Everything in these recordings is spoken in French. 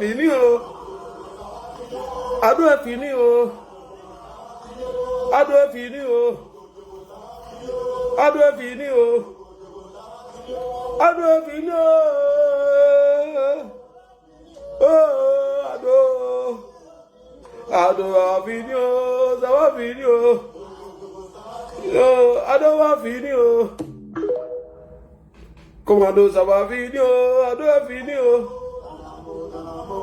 fini, oh. Ado est fini, oh. Ado est fini, oh. Ado est fini, oh. Ado est fini, oh. Oh, Ado. Ado va fini, oh. Ça va finir, oh. Oh, Ado va finir, oh. Commando, ça va finir, oh. Ado est fini, oh.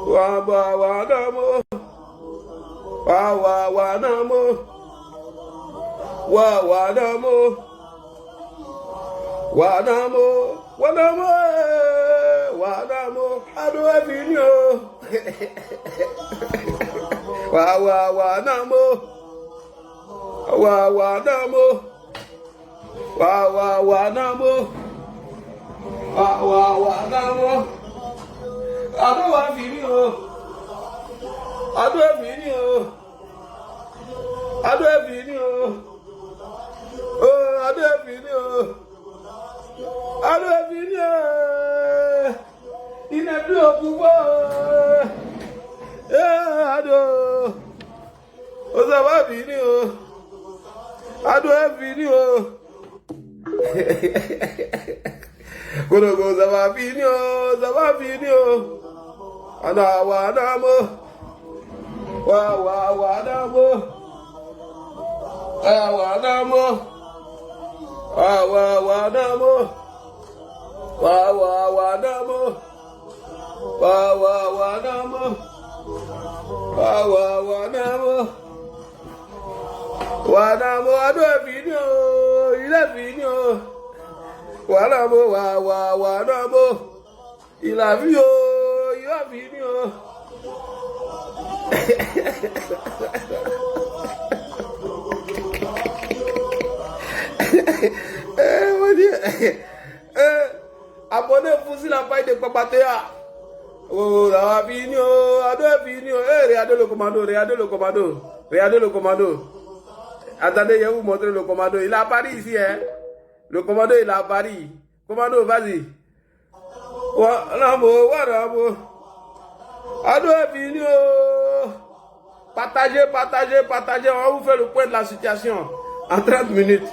Wa namo. Wa namo. Wa namo. Ado est fini, oh. Wa namo. Wa namo. Ado va fini, oh. Ado est fini, oh. Ado est fini, oh. Oh, Ado est fini, oh. Ado est fini, oh. Il n'est plus au pouvoir. Ado. Oh, ça va finir, oh. Ado est fini, oh. Konogo, ça va finir, oh. Ça va finir, oh. Wa namo. Wa namo. Wa namo. Wa namo. Wa namo. Wa namo. Wa namo. Ado est fini, oh. Il est fini, oh. Wa namo. Wa namo. Il a vu, oh. Il a fini, oh. Mon Dieu. Abonnez-vous sur la page de Papa Théa. Oh, ça va finir, oh. Ado est fini, oh. Regardez le commando, regardez le commando. Regardez le commando. Attendez, je vais vous montrer le commando. Il est à Paris ici, hein. Le commando, il est à Paris. Commando, vas-y. Ado est fini, oh. Partagez. On va vous faire le point de la situation en 30 minutes.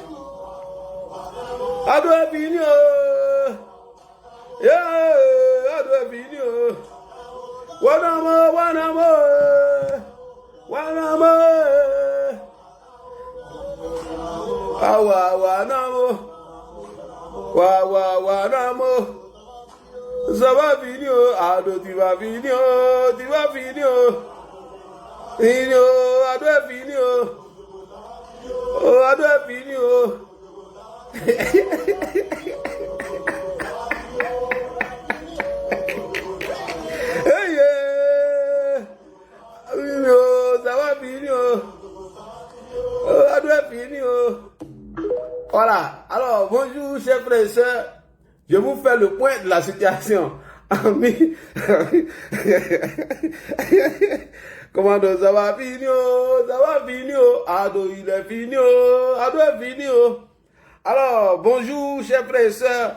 Ado est fini, oh. Yeah, Ado est fini, oh. Wa namo. Wa namo. Ça va finir, oh. Ado, tu vas finir, oh. Tu vas finir, oh. Fini, oh. Ado est fini, oh. Oh, Ado est fini, oh. Hey, yeah. Oh, ça va finir, oh. Oh, Ado est fini, oh. Voilà. Alors, bonjour, chers frères et sœurs. Je vous fais le point de la situation. Comment ça va finir? Ça va finir. Ado, il est fini. Ado est fini. Alors, bonjour, chers frères et sœurs.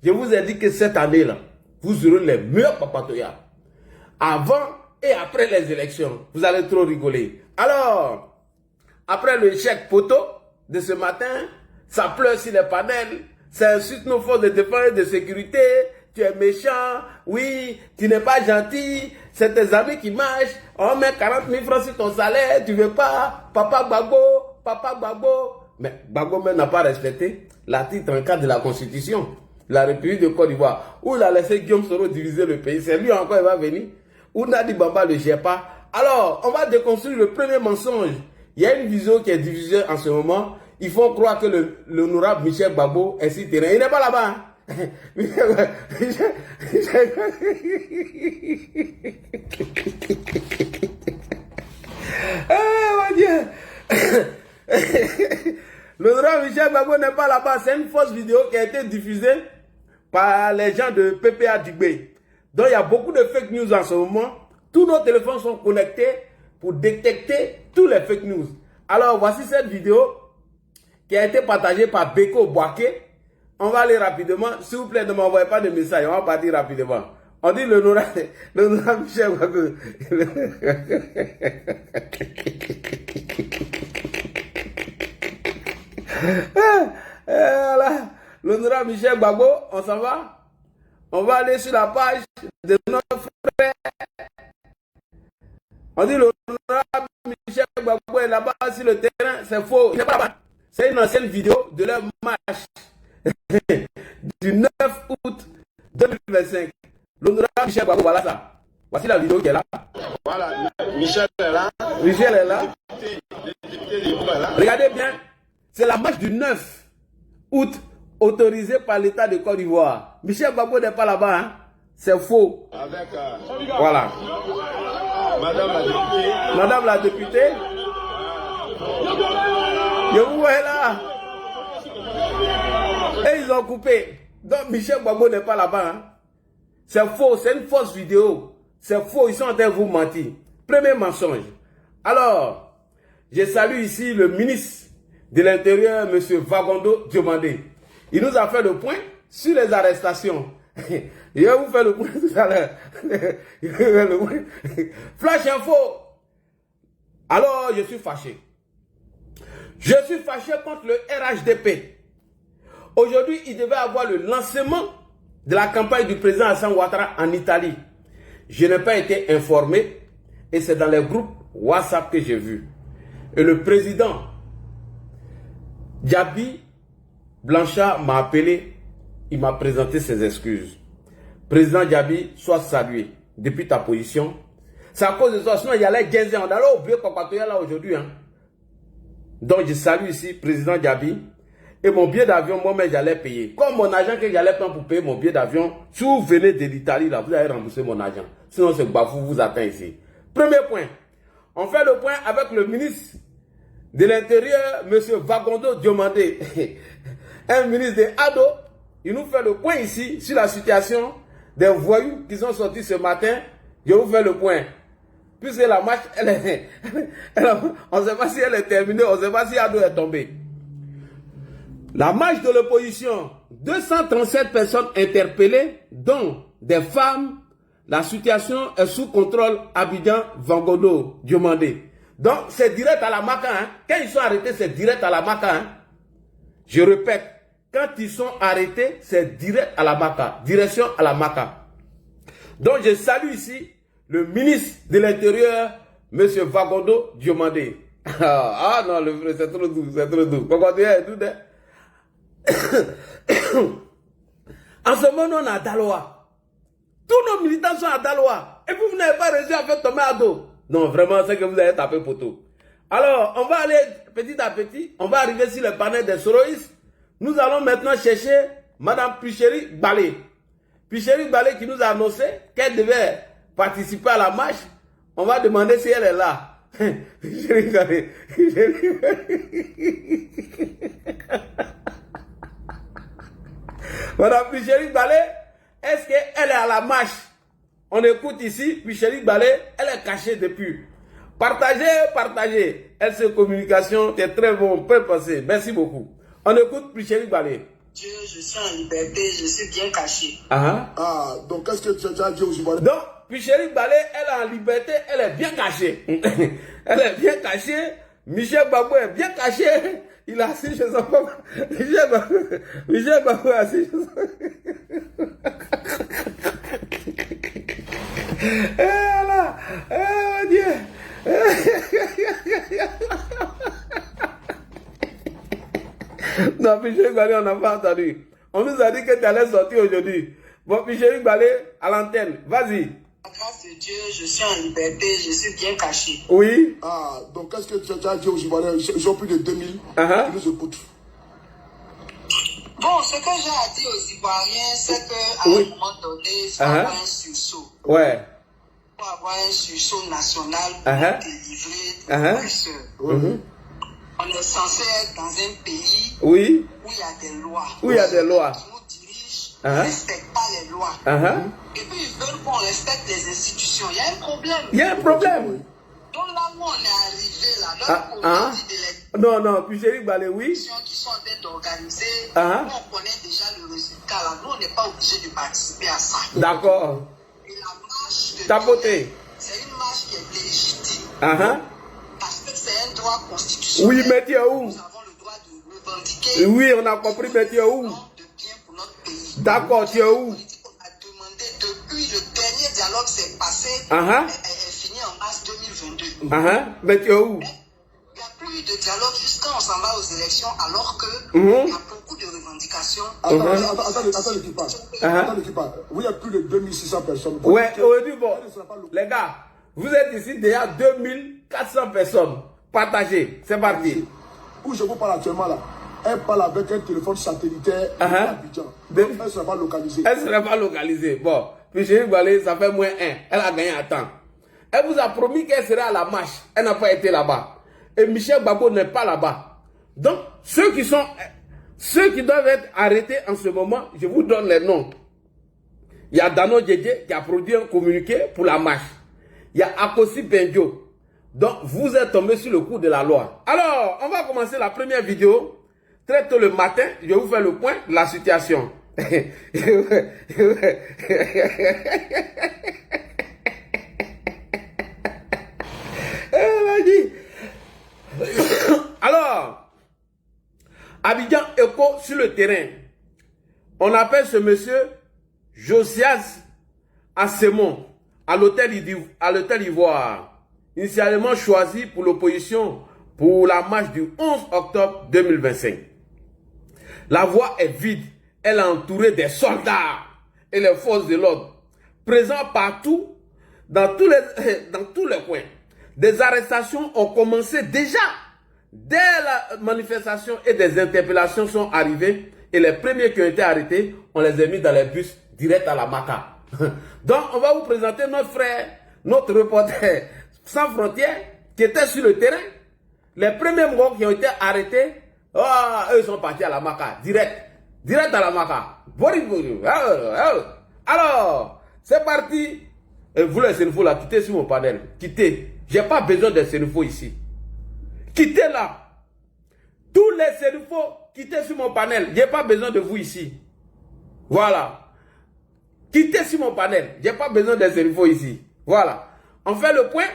Je vous ai dit que cette année-là, vous aurez les meilleurs papatoyas. Avant et après les élections. Vous allez trop rigoler. Alors, après le chèque poteau de ce matin, ça pleure sur les panels. Ça insulte nos forces de défense et de sécurité. Tu es méchant. Oui, tu n'es pas gentil. C'est tes amis qui marchent. On met 40 000 francs sur ton salaire. Tu veux pas. Papa Gbagbo. Mais Gbagbo même n'a pas respecté l'article 34 de la Constitution de la République de Côte d'Ivoire. Où il a laissé Guillaume Soro diviser le pays. C'est lui encore qui va venir. Où Nadi Bamba ne le gère pas. Alors, on va déconstruire le premier mensonge. Il y a une vision qui est diffusée en ce moment. Ils font croire que l'honorable Michel Gbagbo est si terrain. Il n'est pas là-bas. Oh mon Dieu. L'honorable Michel Gbagbo n'est pas là-bas. C'est une fausse vidéo qui a été diffusée par les gens de PPA Dugbe. Donc il y a beaucoup de fake news en ce moment. Tous nos téléphones sont connectés pour détecter tous les fake news. Alors voici cette vidéo qui a été partagée par Beko Boaké. On va aller rapidement. S'il vous plaît, ne m'envoyez pas de message. On va partir rapidement. On dit l'honorable Michel Gbagbo. Voilà. L'honorable Michel Gbagbo, on s'en va? On va aller sur la page de notre frère. On dit l'honorable Michel Gbagbo est là-bas sur le terrain, c'est faux. C'est une ancienne vidéo de leur marche du 9 août 2025. L'honorable Michel Gbagbo, voilà ça. Voici la vidéo qui est là. Voilà, Michel est là. Michel est là. Le député est là. Regardez bien, c'est la marche du 9 août autorisée par l'État de Côte d'Ivoire. Michel Gbagbo n'est pas là-bas, hein? C'est faux. Avec voilà. Madame la députée. Madame la députée. Je vous vois là. Et ils ont coupé. Donc Michel Gbagbo n'est pas là-bas. Hein? C'est faux, c'est une fausse vidéo. C'est faux, ils sont en train de vous mentir. Premier mensonge. Alors, je salue ici le ministre de l'Intérieur, M. Vagondo Diomandé. Il nous a fait le point sur les arrestations. Je vais vous faire le point tout à l'heure. Flash info. Alors, je suis fâché. Je suis fâché contre le RHDP. Aujourd'hui, il devait avoir le lancement de la campagne du président Hassan Ouattara en Italie. Je n'ai pas été informé et c'est dans les groupes WhatsApp que j'ai vu. Et le président Djabi Blanchard m'a appelé, il m'a présenté ses excuses. Président Djabi, sois salué depuis ta position. C'est à cause de toi, sinon il y allait 15 ans. On allait oublier Papatoya là aujourd'hui. Hein. Donc je salue ici, président Djabi. Et mon billet d'avion, moi-même, j'allais payer. Comme mon argent que j'allais prendre pour payer mon billet d'avion, si vous venez de l'Italie, là, vous allez rembourser mon argent. Sinon, ce bafou vous attend ici. Premier point. On fait le point avec le ministre de l'Intérieur, M. Vagondo Diomandé. Un ministre de Ado. Il nous fait le point ici sur la situation des voyous qui sont sortis ce matin. Je vous fais le point. Puisque la marche, on ne sait pas si elle est terminée, on ne sait pas si Ado est tombé. La marche de l'opposition, 237 personnes interpellées, dont des femmes. La situation est sous contrôle Abidjan Vagondo Diomandé. Donc, c'est direct à la Maca. Hein. Quand ils sont arrêtés, c'est direct à la Maca. Hein. Je répète, quand ils sont arrêtés, c'est direct à la Maca. Direction à la Maca. Donc, je salue ici le ministre de l'Intérieur, M. Vagondo Diomandé. Ah non, c'est trop doux, c'est trop doux. En ce moment, on est à Daloa. Tous nos militants sont à Daloa. Et puis, vous n'avez pas réussi à faire tomber à dos. Non, vraiment, c'est que vous avez tapé poteau. Alors, on va aller petit à petit. On va arriver sur le panel des soroïstes. Nous allons maintenant chercher Mme Picheri Balé. Picheri Balé qui nous a annoncé qu'elle devait participer à la marche. On va demander si elle est là. Picheri Balé. Madame Picheri Balé, est-ce qu'elle est à la marche? On écoute ici, Picheri Balé, elle est cachée depuis. Partagez, partagez. LC Communication, c'est très bon, on peut passer. Merci beaucoup. On écoute Picheri Balé. Dieu, je suis en liberté, je suis bien caché. Ah, donc qu'est-ce que tu as dit aux Ivoiriens? Donc, Picheri Balé, elle est en liberté, elle est bien cachée. Elle est bien cachée. Michel Gbagbo est bien caché. Il est assis chez son papa. Michel Gbagbo est assis chez son là, mon Dieu. Non, Picheri Balé, on n'a pas entendu. On nous a dit que tu allais sortir aujourd'hui. Bon, Picheri Balé, à l'antenne, vas-y. Grâce de Dieu, je suis en liberté, je suis bien caché. Oui. Ah, donc qu'est-ce que tu as dit aux Ivoiriens? Ils ont plus de 2000 qui nous écoutent. Bon, ce que j'ai à dire aux Ivoiriens, c'est qu'à un moment donné, il faut avoir un sursaut. Ouais. Il faut avoir un sursaut national pour délivrer des professeurs. On est censé être dans un pays où il y a des lois. Où il y a des lois. Qui nous dirigent ne respectent pas les lois. Et puis ils veulent qu'on respecte les institutions. Il y a un problème. Il y a un problème. Donc là où on est arrivé, là, dans le comité de l'élection. Non, Picheri Balé, oui. Qui sont en train d'organiser, on connaît déjà le résultat. Là. Nous, on n'est pas obligé de participer à ça. D'accord. tapoter. C'est une marche qui est légitime. Parce que c'est un droit constitutionnel. Oui, mais tu es où? Nous avons le droit de revendiquer. Oui, on a compris, mais tu es où? D'accord, tu es où? On a demandé depuis le dernier dialogue s'est passé. Est fini en mars 2022. Mais tu es où? Il n'y a plus de dialogue jusqu'à on s'en va aux élections alors que il y a beaucoup de revendications. Attends l'équipage. Oui, il y a plus de 2600 personnes. Ouais, aujourd'hui, bon, les gars, vous êtes ici déjà 2400 personnes. Partagez, c'est parti. Où je vous parle actuellement là, elle parle avec un téléphone satellitaire à Abidjan. Donc elle ne sera pas localisée. Elle ne sera pas localisée. Bon, puis chez Balé, ça fait moins 1. Elle a gagné à temps. Elle vous a promis qu'elle serait à la marche. Elle n'a pas été là-bas. Et Michel Gbagbo n'est pas là-bas. Donc, ceux qui doivent être arrêtés en ce moment, je vous donne les noms. Il y a Dano Djedje qui a produit un communiqué pour la marche. Il y a Akosi Benjo. Donc, vous êtes tombé sur le coup de la loi. Alors, on va commencer la première vidéo. Très tôt le matin, je vais vous faire le point de la situation. Alors, Abidjan Echo sur le terrain. On appelle ce monsieur Josias Assemon à l'hôtel Ivoire, initialement choisi pour l'opposition pour la marche du 11 octobre 2025. La voie est vide, elle est entourée des soldats et les forces de l'ordre, présents partout, dans tous les coins. Des arrestations ont commencé déjà dès la manifestation et des interpellations sont arrivées et les premiers qui ont été arrêtés, on les a mis dans les bus direct à la Maca. Donc on va vous présenter notre frère, notre reporter sans frontières qui était sur le terrain. Les premiers Mongos qui ont été arrêtés, eux sont partis à la Maca, direct à la Maca. Alors, c'est parti. Et vous les Sénéfaux là, quittez sur mon panel, quittez. J'ai pas besoin des Sénéfaux ici. Quittez là. Tous les Sénéfaux, quittez sur mon panel. J'ai pas besoin de vous ici. Voilà. Quittez sur mon panel. J'ai pas besoin des Sénéfaux ici. Voilà. On fait le point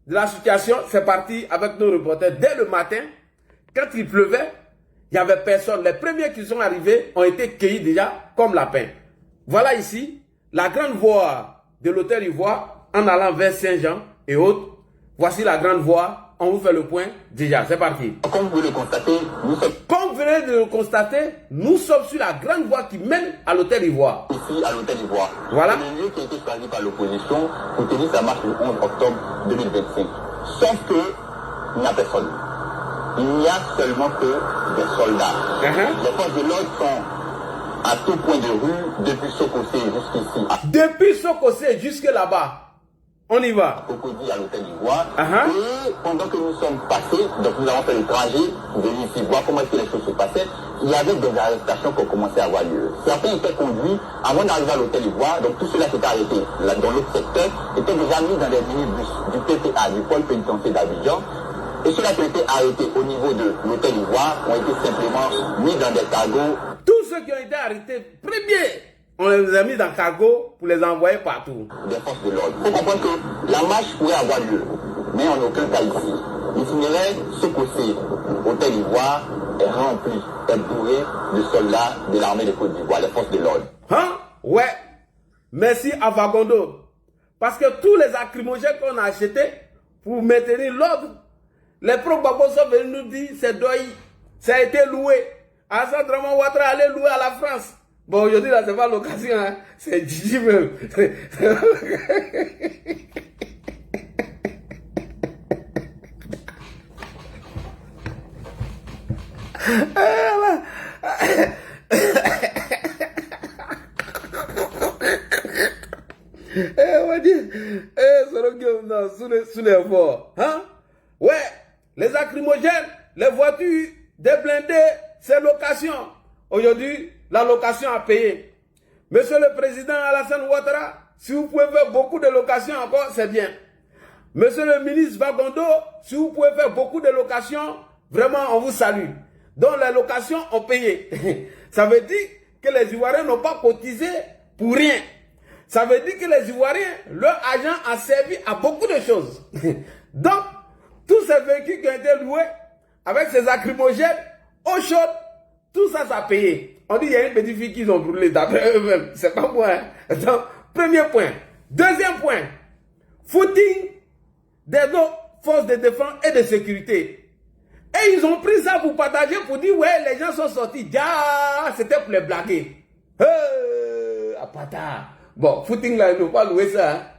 de la situation. C'est parti avec nos reporters. Dès le matin, quand il pleuvait, il n'y avait personne. Les premiers qui sont arrivés ont été cueillis déjà comme lapins. Voilà ici la grande voie de l'hôtel Ivoire en allant vers Saint-Jean et autres. Voici la grande voie. On vous fait le point déjà. C'est parti. Comme vous le constatez, Comme vous venez de le constater, nous sommes sur la grande voie qui mène à l'hôtel Ivoire. Ici, à l'hôtel Ivoire. Voilà. C'est le lieu qui a été choisi par l'opposition pour tenir sa marche le 11 octobre 2025. Sauf que il n'y a personne. Il n'y a seulement que des soldats. Les forces de l'ordre sont à tout point de rue, depuis Sokosé jusqu'ici. Depuis Sokosé jusque là-bas. On y va. Cocody à l'hôtel Ivoire. Et pendant que nous sommes passés, donc nous avons fait le trajet pour venir ici voir comment est-ce que les choses se passaient, il y avait des arrestations qui ont commencé à avoir lieu. Certains étaient conduits avant d'arriver à l'hôtel Ivoire, donc tout cela s'était arrêté. Là, dans l'autre secteur, étaient déjà mis dans des minibus du PPA, du pôle pénitentiaire d'Abidjan. Et ceux-là qui ont été arrêtés au niveau de l'hôtel Ivoire ont été simplement mis dans des cargos. Tous ceux qui ont été arrêtés, premiers, on les a mis dans le cargo pour les envoyer partout. Des forces de l'ordre. Il faut comprendre que la marche pourrait avoir lieu, mais en aucun cas ici. L'itinéraire Sokosé, hôtel Ivoire, est rempli, est bourré de soldats de l'armée de Côte d'Ivoire, les forces de l'ordre. Ouais. Merci à Vagondo. Parce que tous les lacrymogènes qu'on a achetés pour maintenir l'ordre, les pro-Gbagbo sont venus nous dire c'est Doi, ça a été loué. Alassane Draman Ouattara allait louer à la France. Bon, aujourd'hui, là, c'est pas l'occasion, hein. C'est Gigi même. On va dire, sous les forts. Hein? Ouais, les lacrymogènes, les voitures, des blindés, c'est location. Aujourd'hui, la location à payer. Monsieur le Président Alassane Ouattara, si vous pouvez faire beaucoup de locations encore, c'est bien. Monsieur le ministre Vagondo, si vous pouvez faire beaucoup de locations, vraiment, on vous salue. Donc, les locations ont payé. Ça veut dire que les Ivoiriens n'ont pas cotisé pour rien. Ça veut dire que les Ivoiriens, leur agent a servi à beaucoup de choses. Donc, tous ces véhicules qui ont été loués, avec ces lacrymogènes, eau chaude, tout ça, ça a payé. On dit qu'il y a une petite fille qu'ils ont brûlée d'après eux-mêmes. C'est pas moi. Hein? Donc, premier point. Deuxième point. Footing des forces de défense et de sécurité. Et ils ont pris ça pour partager, pour dire, ouais, les gens sont sortis. Ah, c'était pour les blaguer. Apata. Bon, footing là, ils n'ont pas loué ça.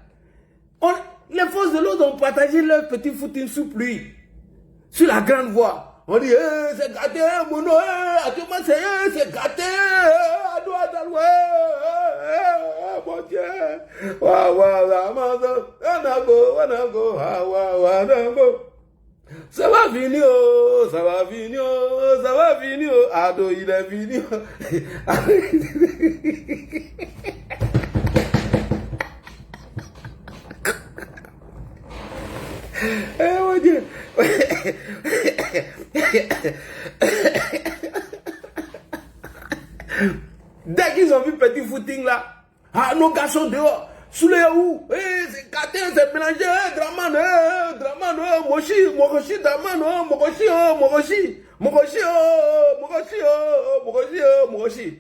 Hein? Les forces de l'ordre ont partagé leur petit footing sous pluie. Sur la grande voie. On dit, c'est gâté, mon nom, actuellement c'est gâté, à droite, à l'ouest, mon Dieu. Ça va venir, ça va venir, ça va venir. Ado, il est venu. Eh mon Dieu. Dès qu'ils ont vu petit footing là, ah nos garçons dehors, sous les où, c'est Katin, c'est mélangé, Draman, Mokoshi, Draman, Mokoshi.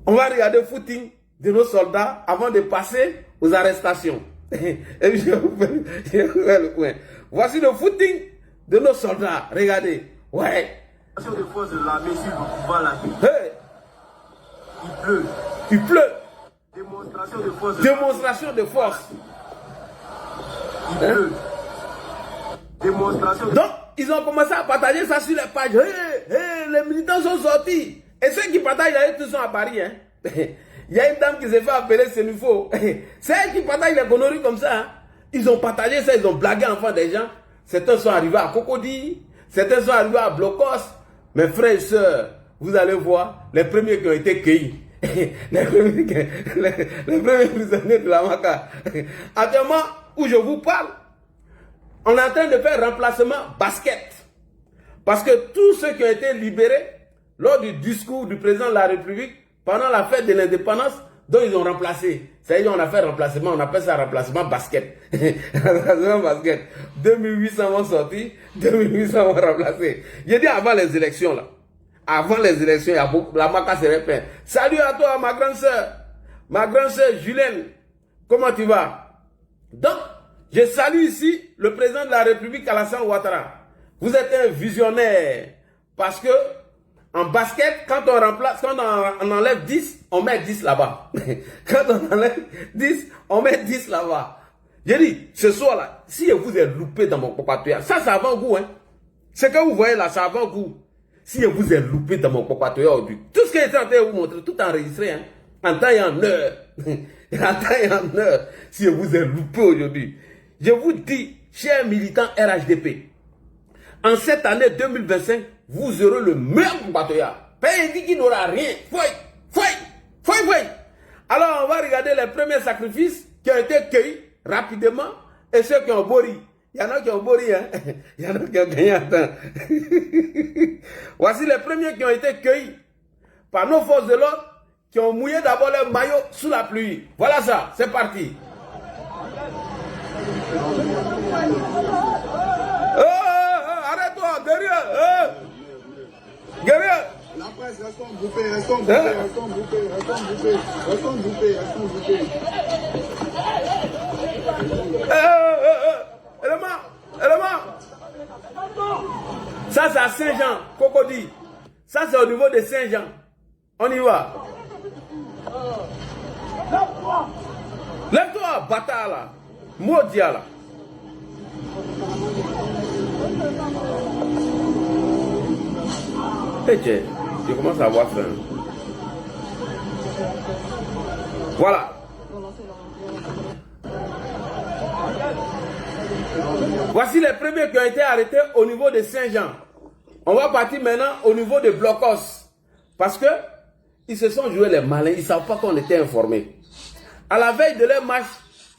On va regarder le footing de nos soldats avant de passer aux arrestations. Et je vous fais le point. Voici le footing de nos soldats. Regardez. Ouais. De force de l'armée sur le pouvoir là. Hey. Il pleut. Il pleut. Démonstration de force. Démonstration de force. Il pleut. Démonstration de... Donc, ils ont commencé à partager ça sur les pages. Les militants sont sortis. Et ceux qui partagent, ils tous sont à Paris. Hein? Il y a une dame qui s'est fait appeler Sénufo. C'est elle qui partage les conneries comme ça. Hein? Ils ont partagé ça, ils ont blagué en face des gens. Certains sont arrivés à Cocody, certains sont arrivés à Blocos. Mes frères et sœurs, vous allez voir, les premiers qui ont été cueillis. les premiers prisonniers de la Maka. Actuellement, où je vous parle, on est en train de faire remplacement basket. Parce que tous ceux qui ont été libérés lors du discours du président de la République, pendant la fête de l'indépendance, dont ils ont remplacé. C'est-à-dire on a fait remplacement, on appelle ça remplacement basket. Remplacement basket. 2800 vont sortir, 2800 vont remplacer. J'ai dit avant les élections là. Avant les élections, il y a beaucoup, la Maka serait pleine. Salut à toi, ma grande sœur Julienne. Comment tu vas? Donc, je salue ici le président de la République, Alassane Ouattara. Vous êtes un visionnaire. Parce que en basket, quand on remplace, quand on enlève 10, on met 10 là-bas. Quand on enlève 10, on met 10 là-bas. J'ai dit, ce soir-là, si je vous ai loupé dans mon compatriote, ça c'est avant-goût. Hein. Ce que vous voyez là, c'est avant-goût. Si je vous ai loupé dans mon compatriote aujourd'hui, tout ce que j'étais en train de vous montrer, tout enregistré, hein, en temps et en heure. En temps et en heure. Si je vous ai loupé aujourd'hui, je vous dis, chers militants RHDP, en cette année 2025, vous aurez le meilleur compatriote. Pays dit qu'il n'aura rien. Foi. Alors, on va regarder les premiers sacrifices qui ont été cueillis rapidement et ceux qui ont bori. Il y en a qui ont bori, hein. Il y en a qui ont gagné un temps. Voici les premiers qui ont été cueillis par nos forces de l'ordre qui ont mouillé d'abord leur maillot sous la pluie. Voilà ça, c'est parti. Arrête-toi, derrière. Guerrier. La presse, restons bouffés. Élément. Ça, c'est à Saint-Jean, Cocody. Ça, c'est au niveau de Saint-Jean. On y va. Lève-toi, bâtard là. Maudia là. Hey, je commence à avoir faim. Voilà. Voici les premiers qui ont été arrêtés au niveau de Saint-Jean. On va partir maintenant au niveau de Blocos. Parce que ils se sont joués les malins. Ils ne savent pas qu'on était informés. À la veille de leur marche,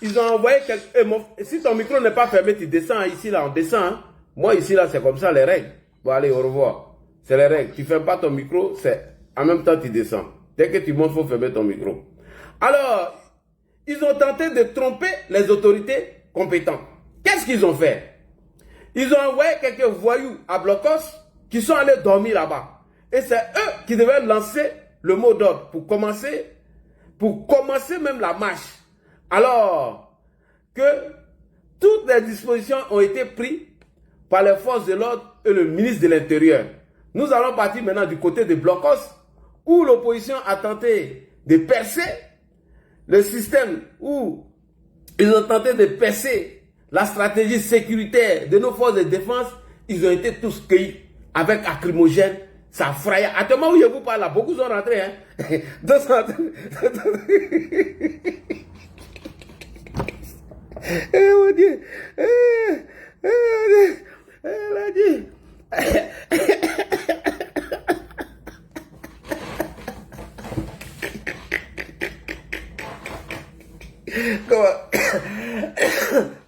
ils ont envoyé quelqu'un. Si ton micro n'est pas fermé, tu descends ici, là, on descend. Hein? Moi, ici, là, c'est comme ça les règles. Bon, allez, au revoir. C'est les règles. Tu ne fermes pas ton micro, c'est en même temps tu descends. Dès que tu montes, il faut fermer ton micro. Alors, ils ont tenté de tromper les autorités compétentes. Qu'est-ce qu'ils ont fait? Ils ont envoyé quelques voyous à Blocos qui sont allés dormir là-bas. Et c'est eux qui devaient lancer le mot d'ordre pour commencer même la marche. Alors que toutes les dispositions ont été prises par les forces de l'ordre et le ministre de l'Intérieur. Nous allons partir maintenant du côté de Blocos, où l'opposition a tenté de percer le système, où ils ont tenté de percer la stratégie sécuritaire de nos forces de défense. Ils ont été tous cueillis avec lacrymogène. Ça fraye. À ce moment où je vous parle là, beaucoup sont rentrés. Hein? Eh mon Dieu. Elle a dit.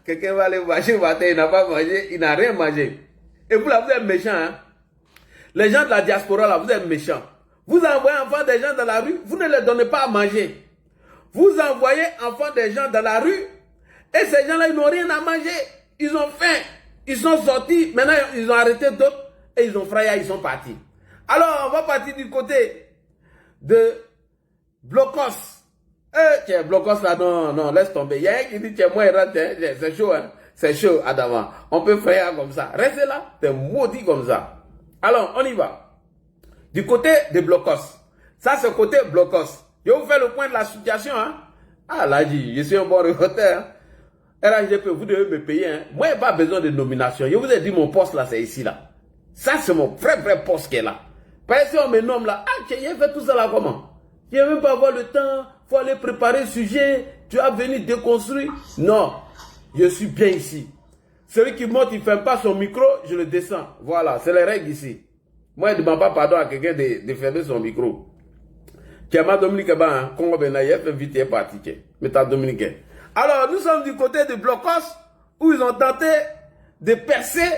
Quelqu'un va aller manger, il n'a pas mangé, il n'a rien mangé. Et vous là, vous êtes méchants. Hein? Les gens de la diaspora là, vous êtes méchants. Vous envoyez enfants des gens dans la rue, vous ne les donnez pas à manger. Vous envoyez enfants des gens dans la rue, et ces gens là, ils n'ont rien à manger. Ils ont faim. Ils sont sortis, maintenant ils ont arrêté d'autres, et ils ont frayé, ils sont partis. Alors, on va partir du côté de Blocos. Tiens, Blocos là, non, laisse tomber. Il y a un qui dit, tiens, moi, il rentre, c'est chaud, hein. C'est chaud, Adama. On peut frayer comme ça. Restez là, t'es maudit comme ça. Alors, on y va. Du côté de Blocos. Ça, c'est côté Blocos. Je vais vous faire le point de la situation, hein. Ah, là, je suis un bon reporter, hein. RHGP, vous devez me payer, hein. Moi, il n'y a pas besoin de nomination. Je vous ai dit, mon poste là, c'est ici, là. Ça, c'est mon vrai poste qui est là. Parce que si on me nomme là, ah, tu as fait tout ça là, comment? Tu n'as même pas avoir le temps. Il faut aller préparer le sujet. Tu as venu déconstruire. Non, je suis bien ici. Celui qui monte, il ne ferme pas son micro, je le descends. Voilà, c'est les règles ici. Moi, je ne demande pas pardon à quelqu'un de fermer son micro. Tu as ma Dominique, Congo Benaïef, vite, il est parti. Mais tu as Dominique. Alors, nous sommes du côté de Blocos, où ils ont tenté de percer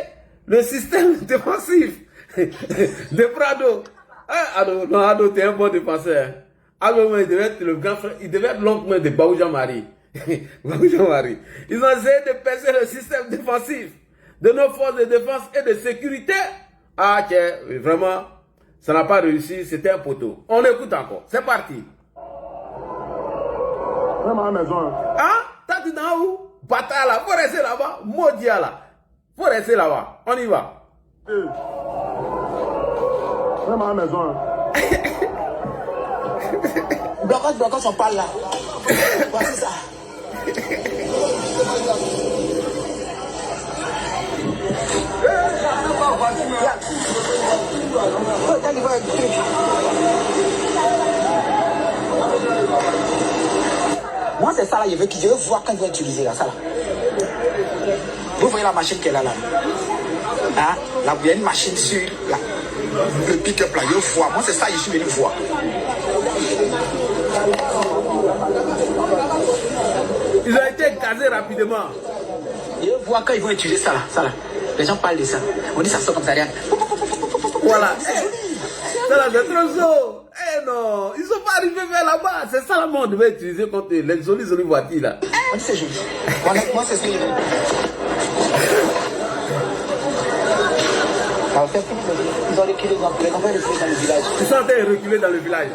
le système défensif de Prado. Ado, non, Ado, tu es un bon défenseur. Ado, il devait être le grand frère, il devait être l'oncle de Baou Jean-Marie. Jean-Marie. Ils ont essayé de percer le système défensif de nos forces de défense et de sécurité. Ah, tiens, vraiment, ça n'a pas réussi, c'était un poteau. On écoute encore, c'est parti. Même à la maison. Hein? T'as dit dans où? Bataille là, faut rester là-bas, maudit là. Faut rester là-bas, on y va. Même à la maison. Blocos, on parle là. Voici ça. Moi, c'est ça là, je veux voir quand ils vont utiliser là, ça là. Vous voyez la machine qu'elle a là. Hein? Là, il y a une machine sur là. Le pick-up là, je vois. Moi, c'est ça, je suis venu voir. Ils ont été gazés rapidement. Je vois quand ils vont utiliser ça là, ça là. Les gens parlent de ça. On dit ça sort comme ça, regarde. Voilà. Ça là, c'est trop chaud. Eh non, ils sont pas arrivés vers là-bas. C'est ça là, on devait utiliser contre les jolies voitures là. On dit c'est joli. Honnêtement, c'est ce que je veux. Ils ont reculé dans le village. Ils sont en train de reculer dans le village.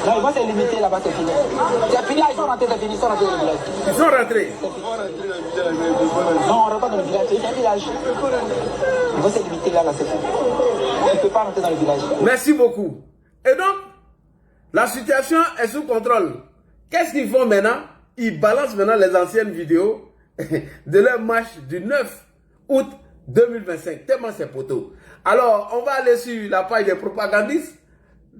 Non, ils vont se limiter là-bas, c'est fini. C'est fini, ils sont rentrés, c'est fini, ils sont rentrés dans le village. Ils sont rentrés. Non, on rentre pas dans le village, c'est un village. Ils vont se limiter là, c'est fini. Ils ne peuvent pas rentrer dans le village. Merci beaucoup. Et donc, la situation est sous contrôle. Qu'est-ce qu'ils font maintenant? Ils balancent maintenant les anciennes vidéos de leur marche du 9 août 2025. Tellement c'est poteau. Alors, on va aller sur la page des propagandistes.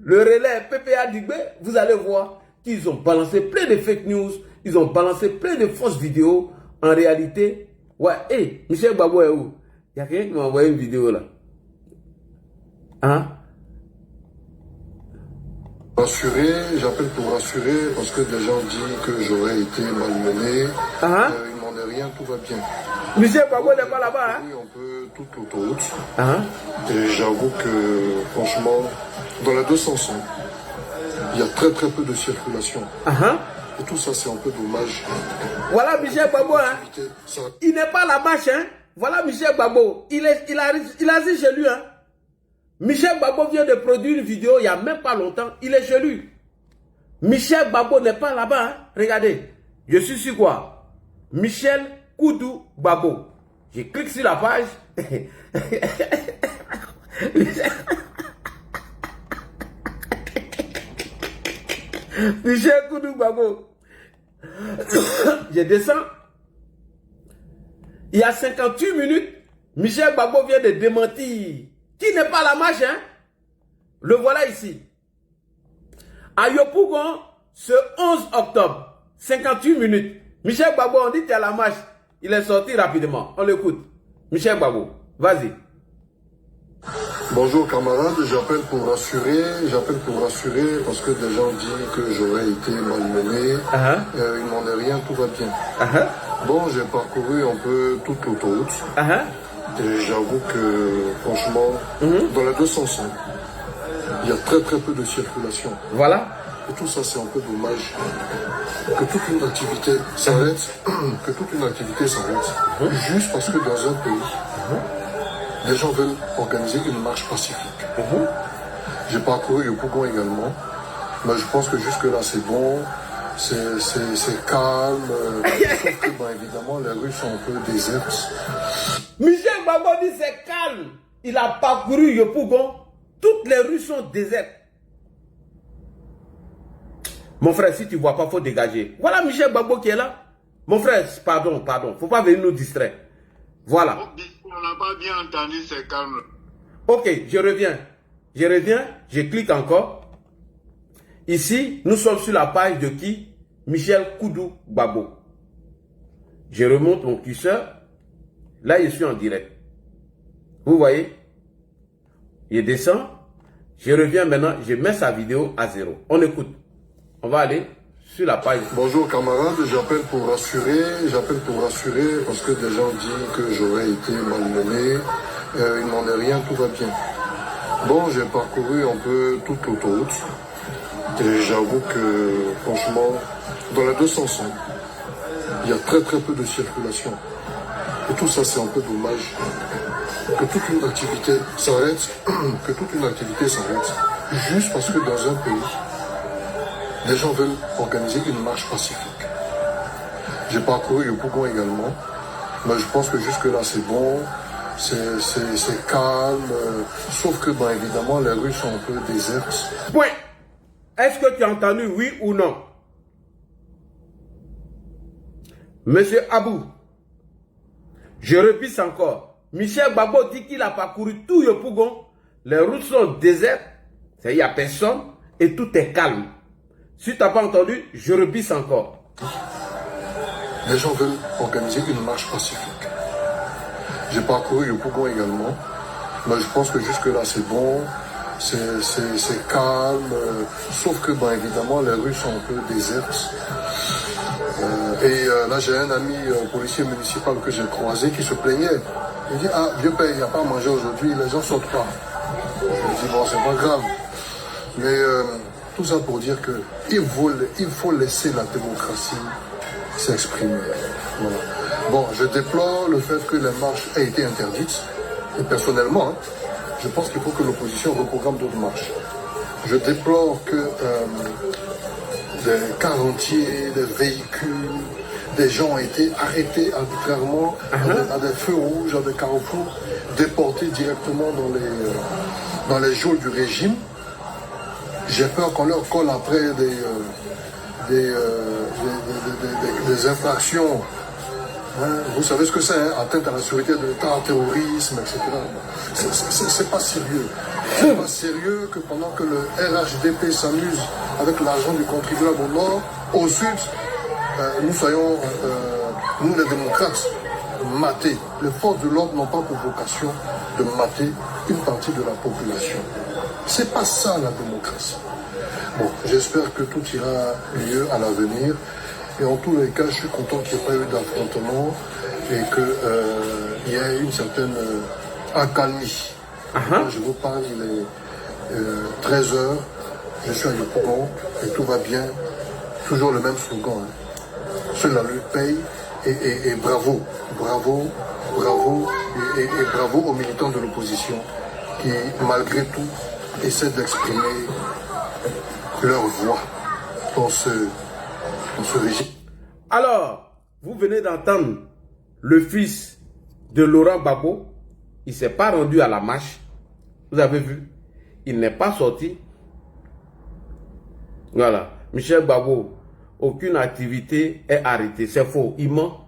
Le relais PPA Digbe, vous allez voir qu'ils ont balancé plein de fake news. Ils ont balancé plein de fausses vidéos. En réalité, ouais, hé, Michel Babou est où? Il y a quelqu'un qui m'a envoyé une vidéo là. Hein? Rassurer, j'appelle pour rassurer parce que des gens disent que j'aurais été malmené. Ils n'en est rien, tout va bien. Michel Babou n'est pas là-bas, hein? Oui, on peut toute l'autoroute. Et j'avoue que, franchement, dans les deux sens, il il y a très peu de circulation. Et tout ça, c'est un peu dommage. Voilà Michel Gbagbo, hein. Il n'est pas là-bas, hein. Voilà Michel Gbagbo. Il a dit chez lui, hein. Michel Gbagbo vient de produire une vidéo il n'y a même pas longtemps. Il est chez lui. Michel Gbagbo n'est pas là-bas, hein. Regardez. Je suis sur quoi? Michel Koudou Gbagbo. Je clique sur la page. Michel Koudou Gbagbo. Je descends. Il y a 58 minutes, Michel Gbagbo vient de démentir qui n'est pas la marche, hein? Le voilà ici. À Yopougon, ce 11 octobre, 58 minutes, Michel Gbagbo, on dit qu'il y a la marche. Il est sorti rapidement. On l'écoute. Michel Gbagbo, vas-y. Bonjour camarades, j'appelle pour rassurer parce que des gens disent que j'aurais été malmené. Il n'en est rien, tout va bien. Bon, j'ai parcouru un peu toute l'autoroute. Et j'avoue que, franchement, dans les deux sens, il y a très peu de circulation. Voilà. Et tout ça, c'est un peu dommage. Que toute une activité s'arrête, juste parce que dans un pays, les gens veulent organiser une marche pacifique. J'ai parcouru le Pougon également, mais je pense que jusque-là, c'est bon. C'est calme. Sauf que, évidemment, les rues sont un peu désertes. Michel Gbagbo dit c'est calme. Il a parcouru Yopougon. Toutes les rues sont désertes. Mon frère, si tu ne vois pas, il faut dégager. Voilà Michel Gbagbo qui est là. Mon frère, pardon. Il ne faut pas venir nous distraire. Voilà. On n'a pas bien entendu, c'est calme. Ok, je reviens, je clique encore. Ici, nous sommes sur la page de qui? Michel Koudou Gbagbo. Je remonte mon curseur. Là, je suis en direct. Vous voyez? Je descends. Je reviens maintenant. Je mets sa vidéo à 0. On écoute. On va aller sur la page. Bonjour camarades, j'appelle pour rassurer parce que des gens disent que j'aurais été malmené. Il n'en est rien, tout va bien. Bon, j'ai parcouru un peu toute l'autoroute. Et j'avoue que, franchement, dans les deux sens, il y a très peu de circulation. Et tout ça, c'est un peu dommage. Que toute une activité s'arrête, juste parce que dans un pays, les gens veulent organiser une marche pacifique. J'ai parcouru le Pougon également, mais je pense que jusque-là, c'est bon. C'est calme. Sauf que, évidemment, les rues sont un peu désertes. Point. Est-ce que tu as entendu oui ou non? Monsieur Abou, je répète encore. Michel Gbagbo dit qu'il a parcouru tout Yopougon. Les routes sont désertes. Il n'y a personne. Et tout est calme. Si tu n'as pas entendu, je répète encore. Les gens veulent organiser une marche pacifique. J'ai parcouru le Pougon également. Mais je pense que jusque-là, c'est bon. C'est calme. Sauf que, évidemment, les rues sont un peu désertes. Là, j'ai un ami policier municipal que j'ai croisé qui se plaignait. Il dit, ah, vieux père, il n'y a pas à manger aujourd'hui, les gens ne sortent pas. Je lui dis, bon, c'est pas grave. Mais tout ça pour dire qu'il faut laisser la démocratie s'exprimer. Voilà. Bon, je déplore le fait que les marches aient été interdites. Et personnellement, je pense qu'il faut que l'opposition reprogramme d'autres marches. Je déplore que des cars entiers, des véhicules, des gens ont été arrêtés arbitrairement à des feux rouges, à des carrefours, déportés directement dans les geôles du régime. J'ai peur qu'on leur colle après des infractions. Vous savez ce que c'est, atteinte à la sécurité de l'État, terrorisme, etc. C'est pas sérieux. C'est pas sérieux que pendant que le RHDP s'amuse avec l'argent du contribuable au nord, au sud, nous soyons, nous les démocrates, matés. Les forces de l'ordre n'ont pas pour vocation de mater une partie de la population. C'est pas ça la démocratie. Bon, j'espère que tout ira mieux à l'avenir. Et en tous les cas, je suis content qu'il n'y ait pas eu d'affrontement et qu'il y ait une certaine accalmie. Je vous parle, il est 13h. je suis à Yopougon et tout va bien. Toujours le même slogan. Hein. Seul la lutte paye et bravo, bravo, bravo et bravo aux militants de l'opposition qui, malgré tout, essaient d'exprimer leur voix dans ce régime. Alors, vous venez d'entendre le fils de Laurent Gbagbo. Il ne s'est pas rendu à la marche. Vous avez vu? Il n'est pas sorti. Voilà. Michel Gbagbo, aucune activité est arrêtée. C'est faux. Il ment.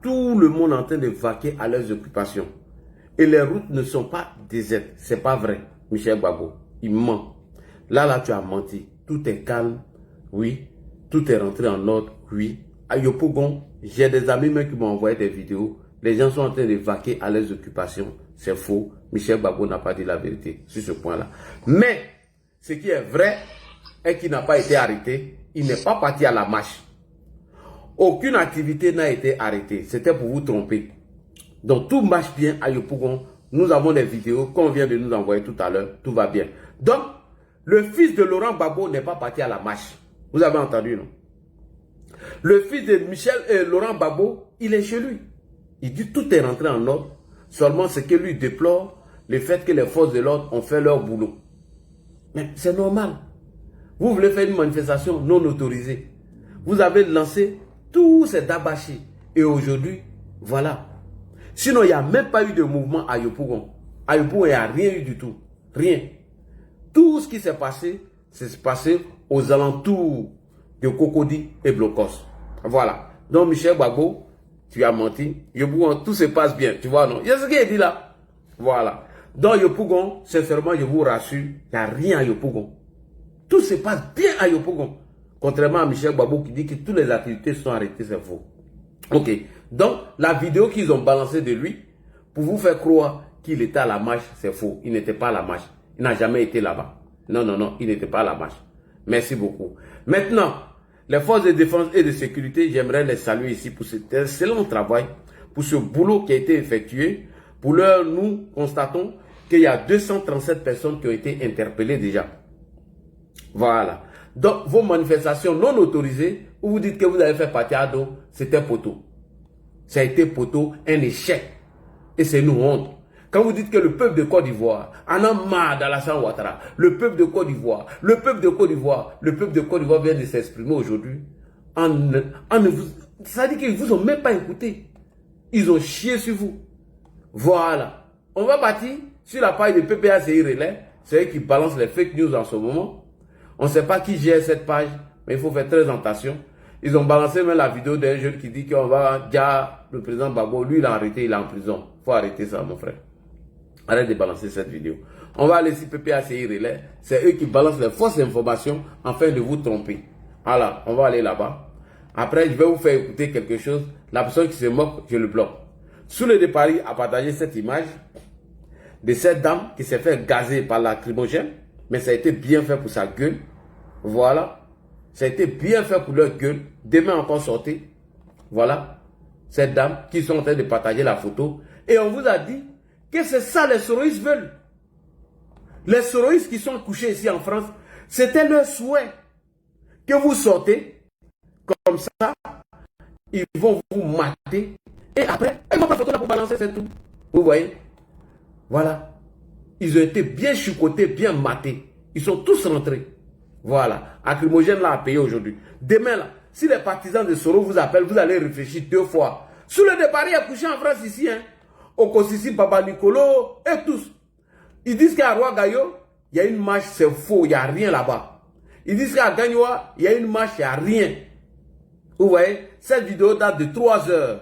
Tout le monde est en train de vaquer à leurs occupations. Et les routes ne sont pas désertes. C'est pas vrai, Michel Gbagbo. Il ment. Là, tu as menti. Tout est calme. Oui. Tout est rentré en ordre. Oui. À Yopougon, j'ai des amis même qui m'ont envoyé des vidéos. Les gens sont en train de vaquer à leurs occupations. C'est faux. Michel Gbagbo n'a pas dit la vérité sur ce point-là. Mais, ce qui est vrai est qu'il n'a pas été arrêté. Il n'est pas parti à la marche. Aucune activité n'a été arrêtée. C'était pour vous tromper. Donc, tout marche bien à Yopougon. Nous avons des vidéos qu'on vient de nous envoyer tout à l'heure. Tout va bien. Donc, le fils de Laurent Gbagbo n'est pas parti à la marche. Vous avez entendu, non? Le fils de Michel et Laurent Gbagbo, il est chez lui. Il dit tout est rentré en ordre. Seulement, ce que lui déplore, le fait que les forces de l'ordre ont fait leur boulot. Mais c'est normal. Vous voulez faire une manifestation non autorisée. Vous avez lancé tous ces dabachis. Et aujourd'hui, voilà. Sinon, il n'y a même pas eu de mouvement à Yopougon. À Yopougon, il n'y a rien eu du tout. Rien. Tout ce qui s'est passé, c'est passé aux alentours de Cocody et Blocos. Voilà. Donc, Michel Gbagbo, tu as menti. Yopougon, tout se passe bien. Tu vois, non? Il y a ce qu'il a dit là. Voilà. Dans Yopougon, sincèrement, je vous rassure, il n'y a rien à Yopougon. Tout se passe bien à Yopougon. Contrairement à Michel Gbagbo qui dit que toutes les activités sont arrêtées, c'est faux. Ok. Donc, la vidéo qu'ils ont balancée de lui, pour vous faire croire qu'il était à la marche, c'est faux. Il n'était pas à la marche. Il n'a jamais été là-bas. Non, non, non, il n'était pas à la marche. Merci beaucoup. Maintenant, les forces de défense et de sécurité, j'aimerais les saluer ici pour cet excellent travail, pour ce boulot qui a été effectué. Pour l'heure, nous constatons qu'il y a 237 personnes qui ont été interpellées déjà. Voilà. Donc, vos manifestations non autorisées, où vous dites que vous avez fait Patiado, c'était poteau. Ça a été poteau, un échec. Et c'est nous honte. Quand vous dites que le peuple de Côte d'Ivoire en a marre d'Alassane Ouattara, le peuple de Côte d'Ivoire, le peuple de Côte d'Ivoire vient de s'exprimer aujourd'hui. Ça dit qu'ils ne vous ont même pas écouté. Ils ont chié sur vous. Voilà. On va partir sur la page de PPACI Relais. C'est eux qui balancent les fake news en ce moment. On ne sait pas qui gère cette page, mais il faut faire très attention. Ils ont balancé même la vidéo d'un jeune qui dit qu'on va dire le président Gbagbo, lui il a arrêté, il est en prison. Il faut arrêter ça, mon frère. Arrête de balancer cette vidéo. On va aller sur PPACI Relais. C'est eux qui balancent les fausses informations afin de vous tromper. Voilà, on va aller là-bas. Après, je vais vous faire écouter quelque chose. La personne qui se moque, je le bloque. Soulé de Paris a partagé cette image de cette dame qui s'est fait gazer par la lacrymogène. Mais ça a été bien fait pour sa gueule. Voilà. Ça a été bien fait pour leur gueule. Demain encore sortez. Voilà. Cette dame qui sont en train de partager la photo. Et on vous a dit que c'est ça les soroïstes veulent. Les soroïstes qui sont couchés ici en France, c'était leur souhait. Que vous sortez comme ça. Ils vont vous mater. Et après, ils vont prendre la photo là pour balancer, c'est tout. Vous voyez? Voilà. Ils ont été bien chicotés, bien matés. Ils sont tous rentrés. Voilà. Lacrymogène là a payé aujourd'hui. Demain là, si les partisans de Soro vous appellent, vous allez réfléchir 2 fois. Sous le départ, il y a couché en France ici, hein. Au Kosisi, Baba Nicolo et tous. Ils disent qu'à Roi-Gayo, il y a une marche, c'est faux, il n'y a rien là-bas. Ils disent qu'à Gagnoa, il y a une marche, il n'y a rien. Vous voyez, cette vidéo date de 3 heures.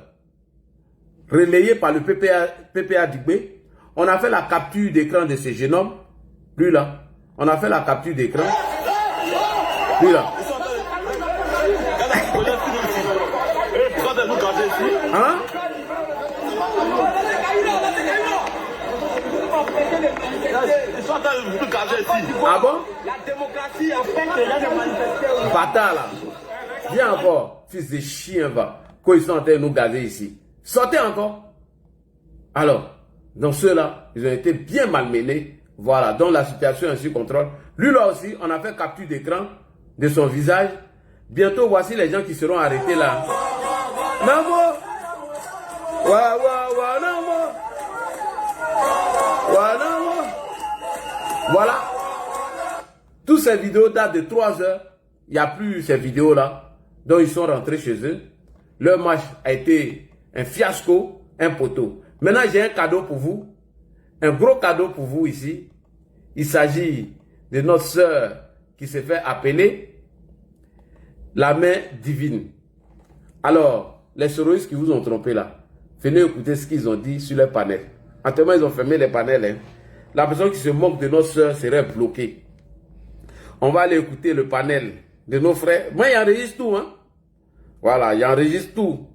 Relayée par le PPA Digbé. On a fait la capture d'écran de ce jeune homme. Lui là. On a fait la capture d'écran. Lui là. Hein? Ah bon? La démocratie empêche les gens de manifester. Bâtard là. Viens encore, fils de chien va. Quand ils sont en train de nous gazer ici. Sortez encore. Alors, dans ceux-là, ils ont été bien malmenés Voilà, donc la situation est sous contrôle. Lui là aussi, on a fait capture d'écran de son visage. Bientôt, voici les gens qui seront arrêtés là. Namo! Wa wa wa namo! Wa namo! Voilà. Toutes ces vidéos datent de 3 heures. Il n'y a plus ces vidéos là. Donc ils sont rentrés chez eux. Leur match a été un fiasco, un poteau. Maintenant, j'ai un cadeau pour vous. Un gros cadeau pour vous ici. Il s'agit de notre sœur qui s'est fait appeler la main divine. Alors, les soroïstes qui vous ont trompé là, venez écouter ce qu'ils ont dit sur leur panel. Actuellement, ils ont fermé les panels. Hein. La personne qui se moque de notre sœur serait bloquée. On va aller écouter le panel de nos frères. Moi, il enregistre tout. Hein. Voilà, il enregistre tout.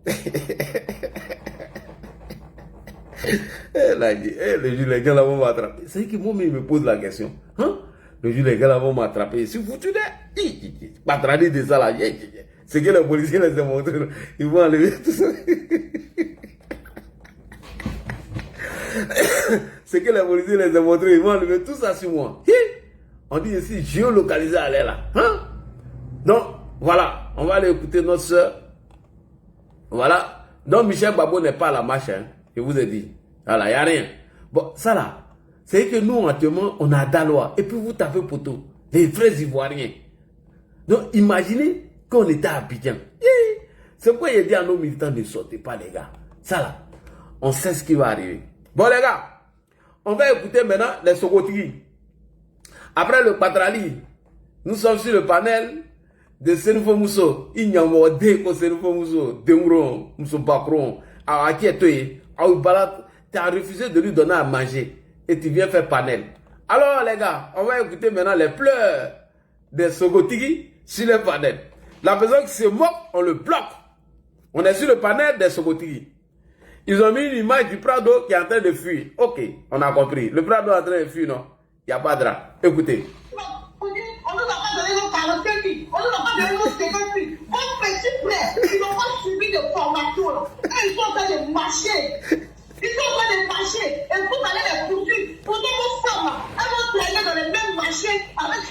Le jour, les gars là vont m'attraper. C'est que moi, il me pose la question. Hein? Le jour, les gars là vont m'attraper. Si vous tuez, pas traduire de ça là. C'est que les policiers les ont montré. Ils vont enlever tout ça. C'est que les policiers les ont montré. Ils vont enlever tout ça sur moi. On dit ici, géolocalisé à l'air là. Hein? Donc, voilà. On va aller écouter notre soeur. Voilà. Donc, Michel Babo n'est pas à la marche. Hein? Je vous ai dit. Voilà, il n'y a rien. Bon, ça là, c'est que nous, actuellement, on a Daloa. Et puis vous tapez poteau. Les frères ivoiriens. Donc, imaginez qu'on était à Abidjan. C'est pourquoi il dit à nos militants ne sortez pas, les gars. Ça là, on sait ce qui va arriver. Bon, les gars, on va écouter maintenant les Sokotigi. Après le Patrali, nous sommes sur le panel de Senufo Mousso. Il n'y a pas de Senufo Mousso. Demouron, Mousso Bakron. Alors, qui est tu as refusé de lui donner à manger et tu viens faire panel. Alors les gars, on va écouter maintenant les pleurs des Sokotigi sur le panel. La personne qui se moque, on le bloque. On est sur le panel des Sokotigi. Ils ont mis une image du Prado qui est en train de fuir. Ok, on a compris. Le Prado est en train de fuir, non? Il n'y a pas de drap. Écoutez. On nous a pas donné nos 45 000. On nous a pas donné nos 50 000. Vos petits frères, ils n'ont pas suivi de formation. Ils sont en train de marcher. Ils sont en train de marcher. Et vous allez les poursuivre. Pourtant, vos femmes, elles vont traîner dans les mêmes marchés avec...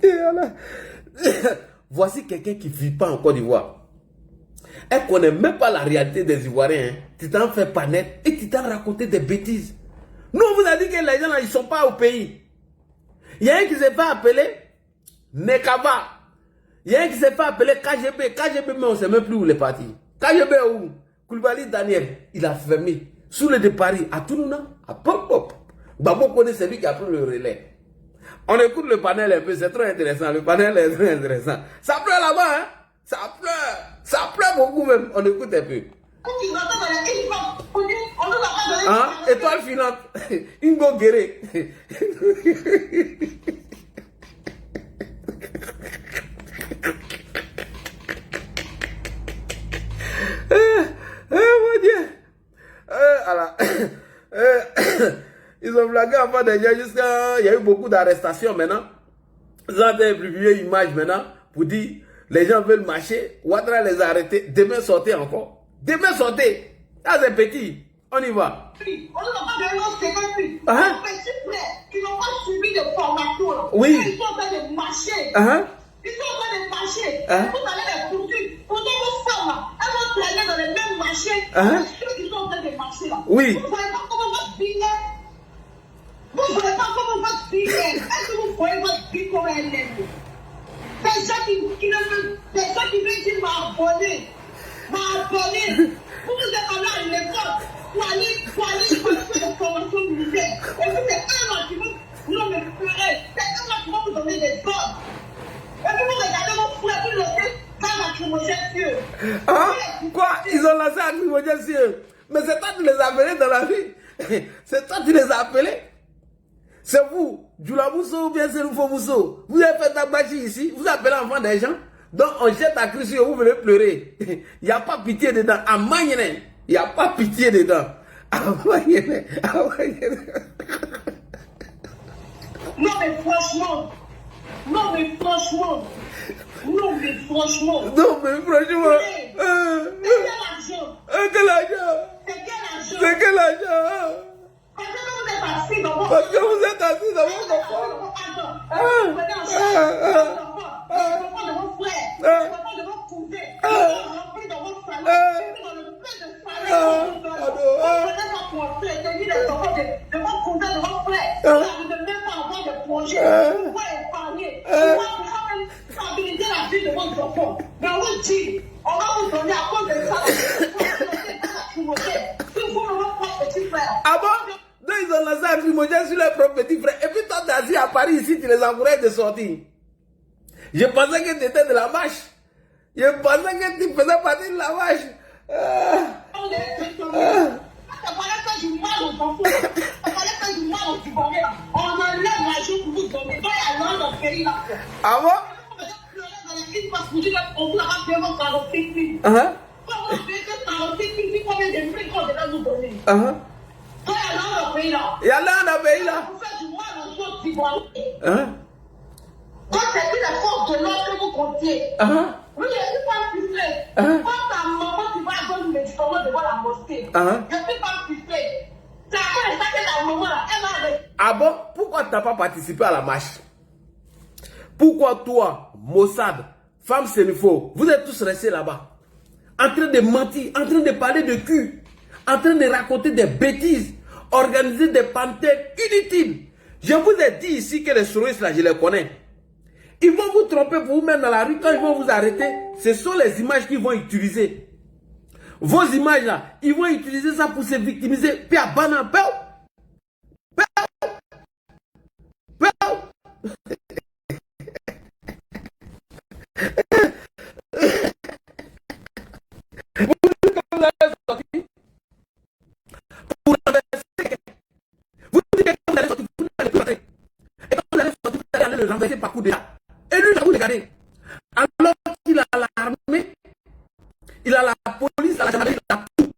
Et voilà. Voici quelqu'un qui ne vit pas en Côte d'Ivoire. Elle ne connaît même pas la réalité des Ivoiriens. Hein. Tu t'en fais pas net et tu t'en raconté des bêtises. Nous, on vous a dit que les gens là, ils ne sont pas au pays. Il y a un qui s'est fait appeler Nekava. Il y a un qui s'est fait appeler KGB. KGB, mais on ne sait même plus où il est parti. KGB où? Koulibaly Daniel, il a fermé. Sous le de Paris, à Toulouna, à Pop Pop. Babo connaît celui qui a pris le relais. On écoute le panel un peu, c'est trop intéressant. Le panel est très intéressant. Ça pleure là-bas, hein? Ça pleure. Ça pleure beaucoup même. On écoute un peu. Hein? Étoile filante. Ingo Guéré. Mon Dieu. Alors. Ils ont blagué avant déjà jusqu'à... Il y a eu beaucoup d'arrestations maintenant. Ils ont publié une image maintenant pour dire les gens veulent marcher. Ouattara les a arrêtés. Demain sortez encore. Demain sortez. Ça c'est petit. On y va. On ne va pas donner nos 50 000. Les petits frères qui n'ont pas suivi de formation. Oui. Ils sont en train de marcher. Ils sont en train de marcher. Vous allez les poursuivre. Pourtant vos femmes, elles vont traîner dans les mêmes marchés. Ceux qui sont en train de marcher là. Oui. Vous ne voyez pas comment votre vie est. Vous ne voyez pas comment votre vie est. Est-ce que vous voyez votre vie comme elle est? Des gens qui veulent dire m'abonner. M'abonner. Vous êtes allé à l'école pour aller faire des formations militaires. Et vous êtes un an qui vous me ferez. C'est un an qui va vous donner des ordres. Et puis vous regardez vos frères, vous laissez faire lacrymogène sur eux. Hein? Quoi? Ils ont lancé lacrymogène sur eux. Mais c'est toi qui les as appelés dans la vie. C'est toi qui les as appelés. C'est vous, Djoula Mousso ou bien Senufo Mousso. Vous avez fait Tabachi ici, vous appelez enfant des gens. Donc on jette la cruche sur vous, venez pleurer. Il n'y a pas pitié dedans. À Magnene, il n'y a pas pitié dedans. À Magnene, à Magnene. Non mais franchement. Non mais franchement. Non mais franchement. Non mais franchement. C'est quel argent? Quel argent? C'est quel argent? C'est quel argent? Parce que montrer, c'est mis les enfants de votre cousin, de votre frère. Vous ne même pas avoir de projet. Vous pouvez épargner. Vous pouvez stabiliser la vie de votre enfant. Mais on vous dit, on va vous donner à cause de ça. Si vous ne votre propre petit frère. Ah bon? Donc ils ont lancé un primogène sur leur propre petit frère. Et puis toi, t'as dit à Paris ici, tu les encourages de sortir. Je pensais que tu étais de la marche. Je pensais que tu faisais partie de la marche. Ah bon? Il y a là dans le pays là. Quand c'est plus la force de l'ordre que vous comptiez. Oui, je ne suis pas frustrée. Quand ta maman qui va donner le médicament devant la mosquée, je ne suis pas frustrée. C'est à cause de ça que ta maman là, elle va avec. Ah bon? Pourquoi tu n'as pas participé à la marche? Pourquoi toi, Mossad, femme Sénifo, vous êtes tous restés là-bas, en train de mentir, en train de parler de cul, en train de raconter des bêtises, organiser des panthères inutiles. Je vous ai dit ici que les souris là, je les connais. Ils vont vous tromper pour vous mettre dans la rue. Quand ils vont vous arrêter, ce sont les images qu'ils vont utiliser. Vos images là, ils vont utiliser ça pour se victimiser. Puis à Banan, pour renverser. Vous dites que vous allez sortir, vous allez planter. Et quand vous allez sortir, vous allez le renverser par coup d'état. Et lui, vous regardez. Alors qu'il a l'armée, il a la police, il a la gendarmerie, il a tout.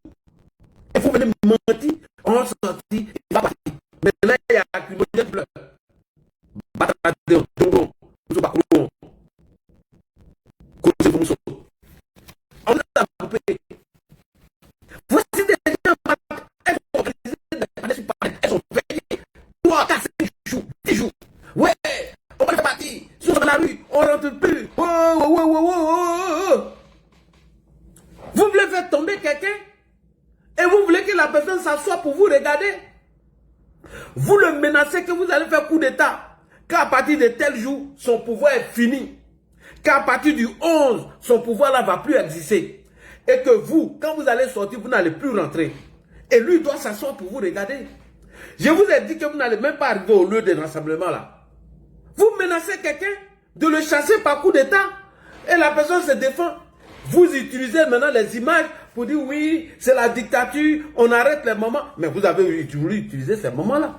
Il faut venir mentir, on va sortir, il va partir. Mais là, il y a un criminel bleu. Batadéon, Dongon, Mousso Bakouron. Koussé Mousso. On vous a coupé. Voici des gens, elles sont organisées, elles sont payées. 3, 4, 5 jours, 10 jours. Ouais, on va partir. Sur la rue, on ne rentre plus. Vous voulez faire tomber quelqu'un et vous voulez que la personne s'assoie pour vous regarder. Vous le menacez que vous allez faire coup d'état. Qu'à partir de tel jour, son pouvoir est fini. Qu'à partir du 11, son pouvoir là va plus exister. Et que vous, quand vous allez sortir, vous n'allez plus rentrer. Et lui doit s'asseoir pour vous regarder. Je vous ai dit que vous n'allez même pas arriver au lieu de rassemblement là. Vous menacez quelqu'un de le chasser par coup d'état et la personne se défend. Vous utilisez maintenant les images pour dire oui, c'est la dictature, on arrête les moments. Mais vous avez voulu utiliser ces moments-là.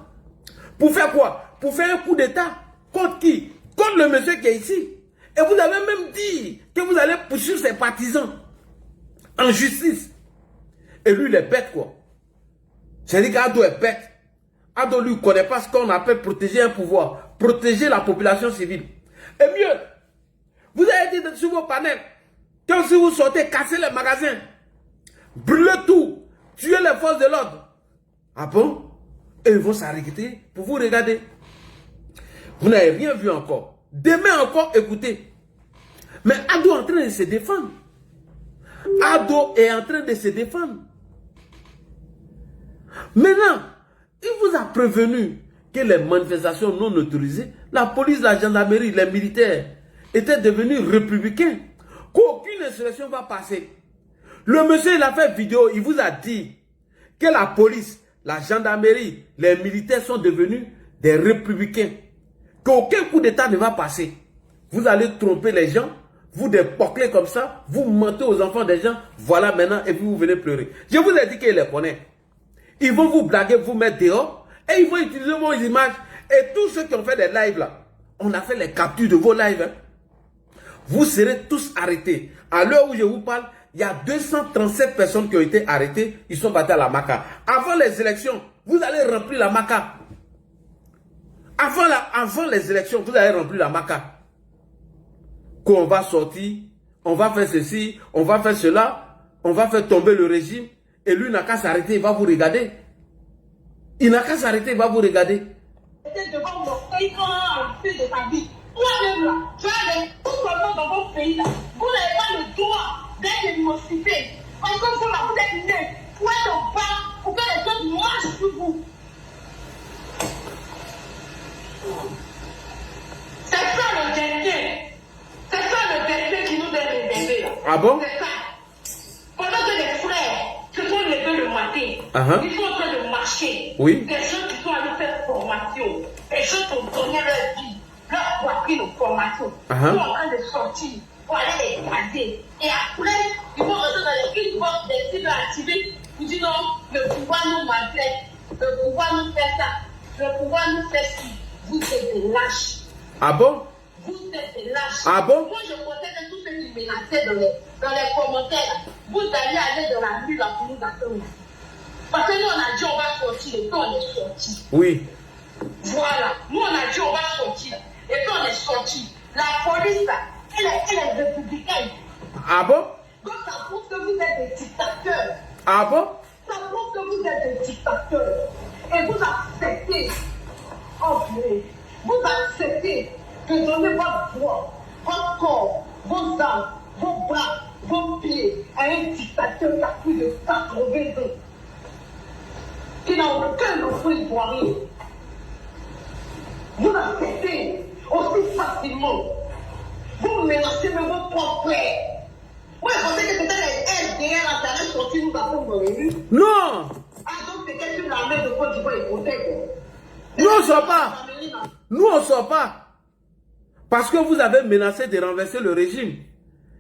Pour faire quoi? Pour faire un coup d'état. Contre qui? Contre le monsieur qui est ici. Et vous avez même dit que vous allez poursuivre ses partisans en justice. Et lui, il est bête quoi. C'est-à-dire qu'Ado est bête. Ado lui ne connaît pas ce qu'on appelle protéger un pouvoir. Protéger la population civile. Et mieux, vous avez dit sur vos panels que si vous sortez, cassez les magasins, brûlez tout, tuez les forces de l'ordre. Ah bon? Et ils vont s'arrêter pour vous regarder. Vous n'avez rien vu encore. Demain encore, écoutez. Mais Ado est en train de se défendre. Ado est en train de se défendre. Maintenant, il vous a prévenu que les manifestations non autorisées, la police, la gendarmerie, les militaires étaient devenus républicains. Qu'aucune insurrection va passer. Le monsieur, il a fait vidéo, il vous a dit que la police, la gendarmerie, les militaires sont devenus des républicains. Qu'aucun coup d'état ne va passer. Vous allez tromper les gens, vous dépoclez comme ça, vous mentez aux enfants des gens, voilà maintenant, et puis vous venez pleurer. Je vous ai dit qu'ils les connaissent. Ils vont vous blaguer, vous mettre dehors, et ils vont utiliser vos images. Et tous ceux qui ont fait des lives là, on a fait les captures de vos lives. Hein. Vous serez tous arrêtés. À l'heure où je vous parle, il y a 237 personnes qui ont été arrêtées. Ils sont battus à la Maca. Avant les élections, vous allez remplir la Maca. Avant les élections, vous allez remplir la Maca. Qu'on va sortir, on va faire ceci, on va faire cela, on va faire tomber le régime. Et lui n'a qu'à s'arrêter, il va vous regarder. Il n'a qu'à s'arrêter, il va vous regarder. Devant mon pays, quand on a fait de ta vie. Toi-même là, tu as les tout seulement dans votre pays là. Vous n'avez pas le droit d'être émancipé. Parce que vous là, vous êtes né. Vous êtes au bas pour que les gens marchent Ils sont en train de marcher. Oui. Des gens qui sont allés faire formation. Des gens qui ont donné leur vie, leur poitrine aux formations. Ils sont en train de sortir pour aller les écraser. Et après, ils vont rentrer dans les une box des cibles activées. Ils disent non, le pouvoir nous maltraite. Le pouvoir nous fait ça. Le pouvoir nous fait ci. Vous êtes des lâches. Ah bon? Vous êtes des lâches. Ah bon? Moi, je protège tous ceux qui menaçaient dans les commentaires. Vous allez aller dans la rue là pour nous attendre. Parce que nous, on a dit on va sortir et puis on est sorti. Oui. Voilà. Nous, on a dit on va sortir et puis on est sorti. La police, là, elle est républicaine. Ah bon? Donc, ça prouve que vous êtes des dictateurs. Ah bon? Ça prouve que vous êtes des dictateurs. Et vous acceptez. Oh, vous acceptez de donner votre voix, votre corps, vos armes, vos bras, vos pieds à un dictateur qui a plus de 80 ans, qui n'a aucun enfant ivoirien. Vous acceptez aussi facilement. Vous menacez même vos propres frères. Vous pensez que peut-être les LDR à Sarah sorti nous avons mourir? Non! Ah, donc c'est quelqu'un de l'armée de Côte d'Ivoire et protège. Nous on sort pas. Nous on sort pas. Parce que vous avez menacé de renverser le régime.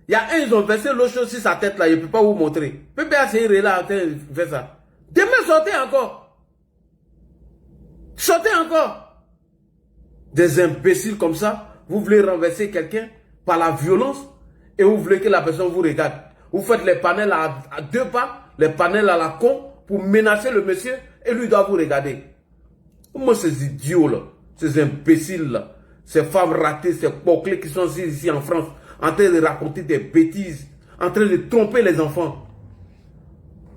Il y a un, ils ont versé l'eau chaude sur sa tête là, je ne peux pas vous montrer. PPA c'est là en train de faire ça. Demain sortez encore. Sortez encore. Des imbéciles comme ça, vous voulez renverser quelqu'un par la violence et vous voulez que la personne vous regarde. Vous faites les panels à deux pas, les panels à la con pour menacer le monsieur et lui doit vous regarder. Moi, ces idiots là, ces imbéciles là, ces femmes ratées, ces bouclés qui sont ici en France, en train de raconter des bêtises, en train de tromper les enfants.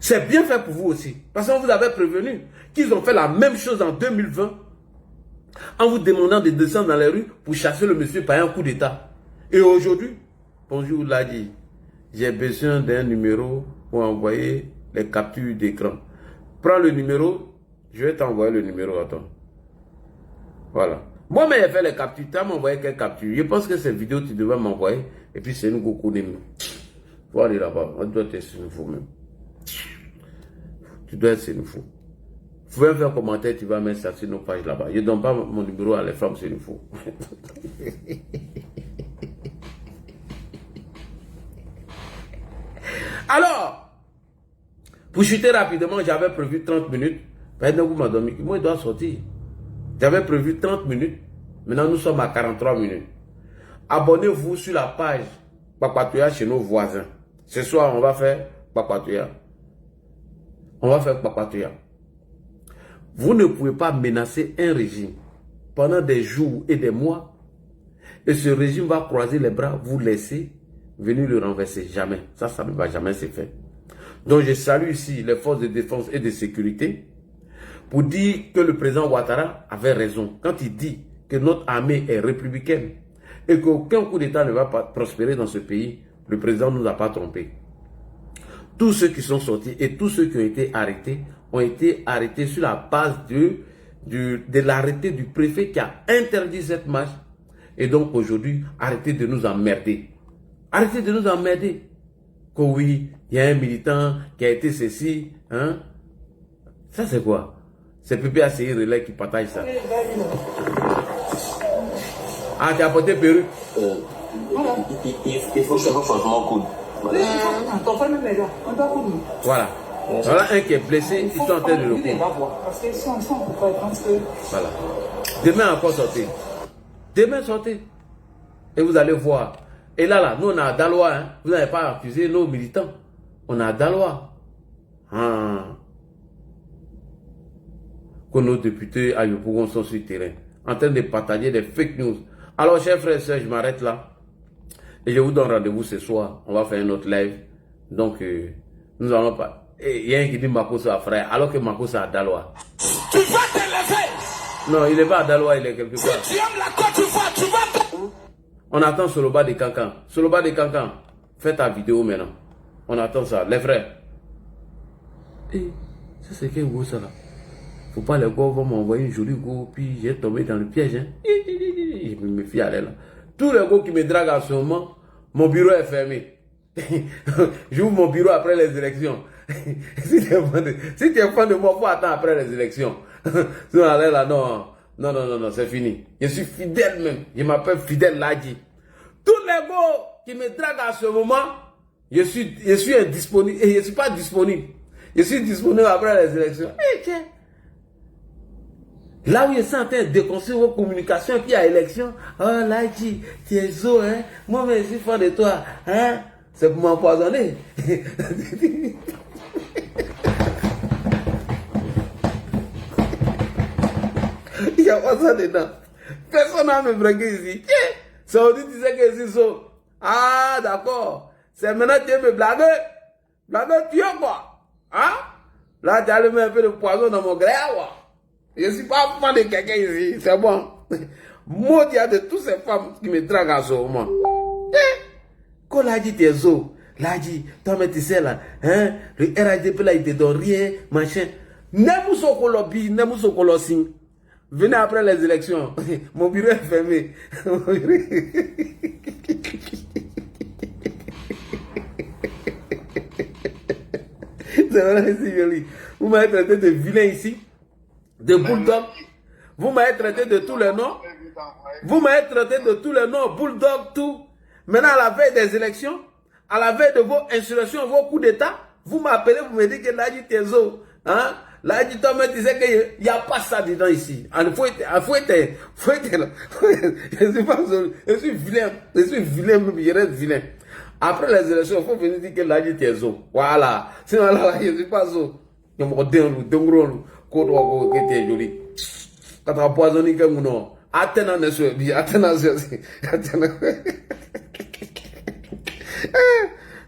C'est bien fait pour vous aussi. Parce qu'on vous avait prévenu qu'ils ont fait la même chose en 2020 en vous demandant de descendre dans les rues pour chasser le monsieur par un coup d'état. Et aujourd'hui, bonjour Ladi, j'ai besoin d'un numéro pour envoyer les captures d'écran. Prends le numéro, je vais t'envoyer le numéro, attends. Voilà. Moi-même, j'ai fait les captures. Tu as m'envoyé quelques captures. Je pense que ces vidéos, tu devais m'envoyer. Et puis, c'est nous qui connaissons. Il faut aller là-bas. On doit être sur nous même. Tu dois être sur nous. Vous pouvez faire un commentaire, tu vas mettre ça sur nos pages là-bas. Je ne donne pas mon numéro à les femmes, c'est nous fou. Alors, pour chuter rapidement, j'avais prévu 30 minutes. Maintenant, vous m'avez dormi. Moi, je dois sortir. J'avais prévu 30 minutes. Maintenant, nous sommes à 43 minutes. Abonnez-vous sur la page Papatoya chez nos voisins. Ce soir, on va faire Papatoya. On va faire Papatoya. Vous ne pouvez pas menacer un régime pendant des jours et des mois. Et ce régime va croiser les bras, vous laisser venir le renverser. Jamais. Ça ne va jamais se faire. Donc, je salue ici les forces de défense et de sécurité pour dire que le président Ouattara avait raison quand il dit que notre armée est républicaine et qu'aucun coup d'État ne va pas prospérer dans ce pays. Le président ne nous a pas trompés. Tous ceux qui sont sortis et tous ceux qui ont été arrêtés sur la base de l'arrêté du préfet qui a interdit cette marche. Et donc aujourd'hui, arrêtez de nous emmerder. Arrêtez de nous emmerder. Que oui, il y a un militant qui a été ceci. Hein? Ça c'est quoi? C'est PPACI Relais qui partage ça. Ah, tu as apporté perruque? Il faut que ça soit franchement cool. Voilà. Voilà un qui est blessé, ils sont en train de le couvrir. Voilà. Demain encore sortez. Demain sortez. Et vous allez voir. Et là, nous on a Daloa. Hein. Vous n'avez pas accusé nos militants. On a Daloa. Que nos députés à Yopougon sont sur le terrain. En train de partager des fake news. Alors, chers frères et sœurs, je m'arrête là. Et je vous donne rendez-vous ce soir. On va faire un autre live. Donc, nous allons pas. Et il y a un qui dit Makoso à frère, alors que Makoso à Daloa. Tu vas t'élever. Non, il n'est pas à Daloa, il est quelque part. Si tu aimes la Côte d'Ivoire, tu vas. On attend Soloba de Cancan. Soloba de Cancan, fais ta vidéo maintenant. On attend ça. Les frères. Et ça, c'est quel gros ça là? Faut pas les gars vont m'envoyer une jolie go, puis j'ai tombé dans le piège. Hein. Je me méfie à là. Tous les gars qui me draguent en ce moment, mon bureau est fermé. J'ouvre mon bureau après les élections. Si tu es fan de moi, il faut attendre après les élections. Sinon, là, non, c'est fini. Je suis fidèle même. Je m'appelle Fidèle Ladji. Tous les gars qui me draguent à ce moment, je suis indisponible. Et je ne suis pas disponible. Je suis disponible après les élections. Tiens. Là où je suis en train de déconstruire vos communications, puis il y a élection. Oh Ladji, tu es zo, hein. Moi, je suis fan de toi. Hein. C'est pour m'empoisonner. Il n'y a pas ça dedans. Personne n'a me braqué ici. Saoudi disait que c'est ça. Ah, d'accord. C'est maintenant que tu veux me blaguer. Blaguer, tu es quoi? Hein? Là, tu as allumé un peu de poison dans mon gré. Je ne suis pas fan de quelqu'un ici. C'est bon. Maudit de toutes ces femmes qui me draguent en ce moment. Quand Ladji t'es zo, Ladji, toi, mais tu sais là, hein, le RHDP là, il te donne rien, machin. Nemousso Kolobi, Nemousso Kolosin. Venez après les élections. Mon bureau est fermé. C'est vrai, c'est joli. Vous m'avez traité de vilain ici, de bulldog. Vous m'avez traité de tous les noms. Vous m'avez traité de tous les noms, bulldog, tout. Maintenant, à la veille des élections, à la veille de vos insurrections, vos coups d'État, vous m'appelez, vous me dites que Ladji Tezo, hein? Ladji, toi, tu sais qu'il n'y a pas ça dedans ici. Il faut être là. Je suis vilain, je reste vilain. Après les élections, il faut venir dire que Ladji Tezo. Voilà. Sinon, là, je ne suis pas zo. Je me redonne, que tu es joli. Quand tu as poisonné, comme non. Attends,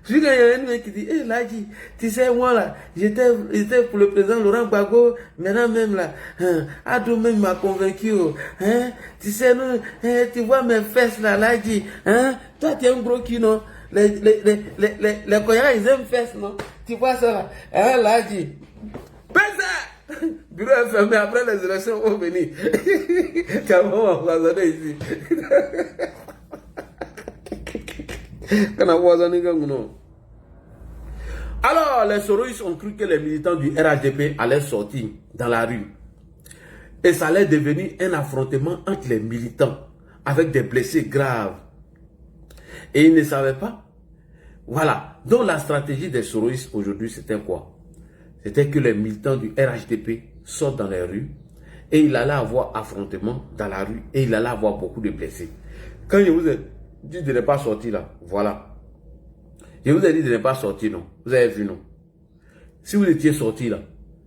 Je suis un mec qui dit, hé Ladji, tu sais, moi là, j'étais pour le président Laurent Gbagbo, maintenant même là, Ado même m'a convaincu, hein, tu sais, nous, tu vois mes fesses là, Ladji, hein, toi tu es un gros qui, non, les Koyans, ils aiment fesses, non, tu vois ça là, hein, Ladji, baiser, bureau est fermé, après les élections vont venir, tu as vraiment empoisonné ici. Alors, les Soroïs ont cru que les militants du RHDP allaient sortir dans la rue. Et ça allait devenir un affrontement entre les militants avec des blessés graves. Et ils ne savaient pas. Voilà. Donc la stratégie des Soroïs aujourd'hui, c'était quoi? C'était que les militants du RHDP sortent dans les rues et il allait avoir affrontement dans la rue et il allait avoir beaucoup de blessés. Quand je vous ai dit de ne pas sortir là, voilà. Je vous ai dit de ne pas sortir, non. Vous avez vu, non. Si vous étiez sorti là,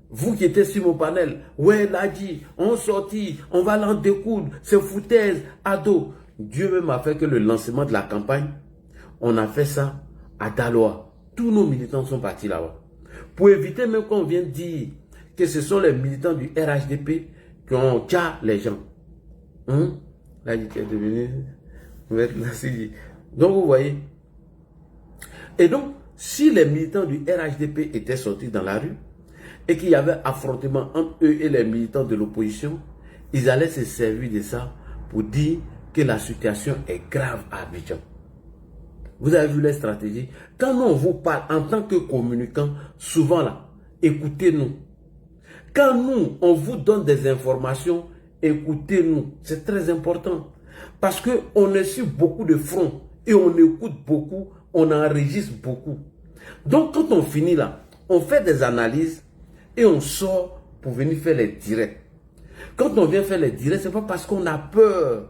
vous qui étiez sur mon panel, ouais, Ladji, on sortit, on va l'en découdre, c'est foutaise, ado. Dieu même a fait que le lancement de la campagne, on a fait ça à Daloa. Tous nos militants sont partis là-bas. Pour éviter même qu'on vienne dire que ce sont les militants du RHDP qui ont tcha les gens. Ladji est devenu... Donc vous voyez. Et donc, si les militants du RHDP étaient sortis dans la rue et qu'il y avait affrontement entre eux et les militants de l'opposition, ils allaient se servir de ça pour dire que la situation est grave à Abidjan. Vous avez vu les stratégies. Quand nous on vous parle en tant que communicants, souvent là, écoutez-nous. Quand nous, on vous donne des informations, écoutez-nous. C'est très important. Parce qu'on est sur beaucoup de fronts et on écoute beaucoup, on enregistre beaucoup. Donc quand on finit là, on fait des analyses et on sort pour venir faire les directs. Quand on vient faire les directs, ce n'est pas parce qu'on a peur.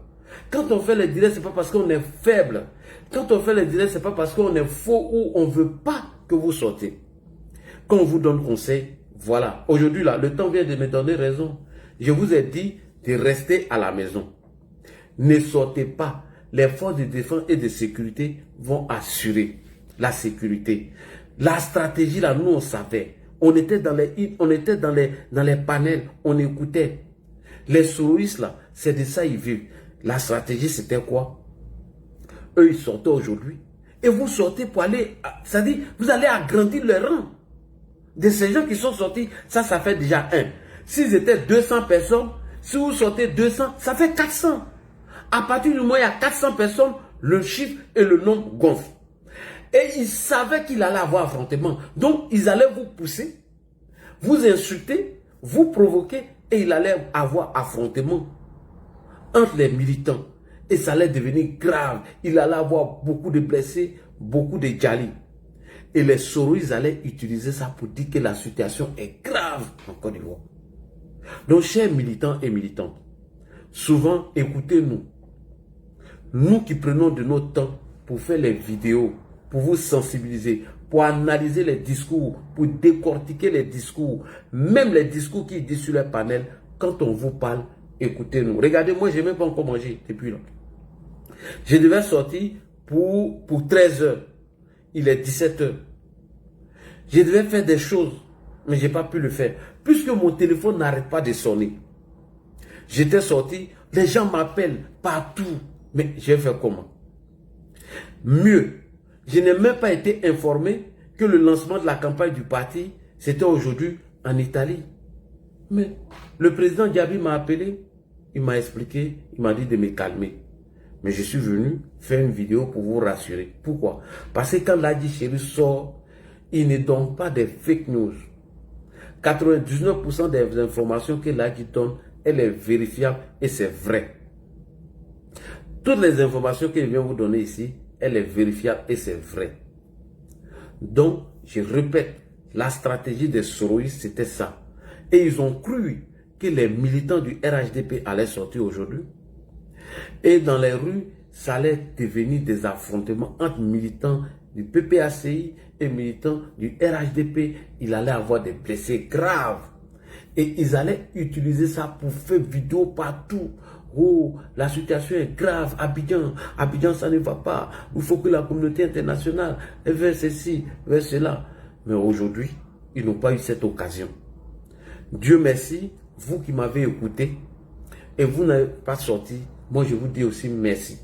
Quand on fait les directs, ce n'est pas parce qu'on est faible. Quand on fait les directs, ce n'est pas parce qu'on est faux ou on ne veut pas que vous sortez. Quand on vous donne conseil, voilà. Aujourd'hui là, le temps vient de me donner raison. Je vous ai dit de rester à la maison. Ne sortez pas. Les forces de défense et de sécurité vont assurer la sécurité. La stratégie là, nous on savait. On était dans les panels, on écoutait. Les Soroïs là, c'est de ça ils vivent. La stratégie c'était quoi? Eux ils sortaient aujourd'hui. Et vous sortez pour aller, c'est-à-dire vous allez agrandir le rang. De ces gens qui sont sortis, ça fait déjà 1. S'ils étaient 200 personnes, si vous sortez 200, ça fait 400. À partir du moment où il y a 400 personnes, le chiffre et le nombre gonflent. Et ils savaient qu'il allait avoir affrontement. Donc, ils allaient vous pousser, vous insulter, vous provoquer, et il allait avoir affrontement entre les militants. Et ça allait devenir grave. Il allait avoir beaucoup de blessés, beaucoup de djali. Et les Soroïs allaient utiliser ça pour dire que la situation est grave en Côte d'Ivoire. Donc, chers militants et militantes, souvent, écoutez-nous. Nous qui prenons de notre temps pour faire les vidéos, pour vous sensibiliser, pour analyser les discours, pour décortiquer les discours, même les discours qui disent sur les panels, quand on vous parle, écoutez-nous. Regardez, moi, je n'ai même pas encore mangé depuis là. Je devais sortir pour 13 h. Il est 17 h. Je devais faire des choses, mais je n'ai pas pu le faire. Puisque mon téléphone n'arrête pas de sonner. J'étais sorti, les gens m'appellent partout. Mais j'ai fait comment? Mieux, je n'ai même pas été informé que le lancement de la campagne du parti, c'était aujourd'hui en Italie. Mais le président Diaby m'a appelé, il m'a expliqué, il m'a dit de me calmer. Mais je suis venu faire une vidéo pour vous rassurer. Pourquoi? Parce que quand Ladji Chéri sort, il ne donne pas des fake news. 99% des informations que Ladji donne, elle est vérifiable et c'est vrai. Toutes les informations qu'il vient vous donner ici, elle est vérifiable et c'est vrai. Donc, je répète, la stratégie des Soroïs, c'était ça. Et ils ont cru que les militants du RHDP allaient sortir aujourd'hui. Et dans les rues, ça allait devenir des affrontements entre militants du PPACI et militants du RHDP. Il allait avoir des blessés graves. Et ils allaient utiliser ça pour faire vidéo partout. Oh, la situation est grave. Abidjan, ça ne va pas. Il faut que la communauté internationale vers ceci, vers cela. Mais aujourd'hui, ils n'ont pas eu cette occasion. Dieu merci, vous qui m'avez écouté et vous n'avez pas sorti, moi je vous dis aussi merci.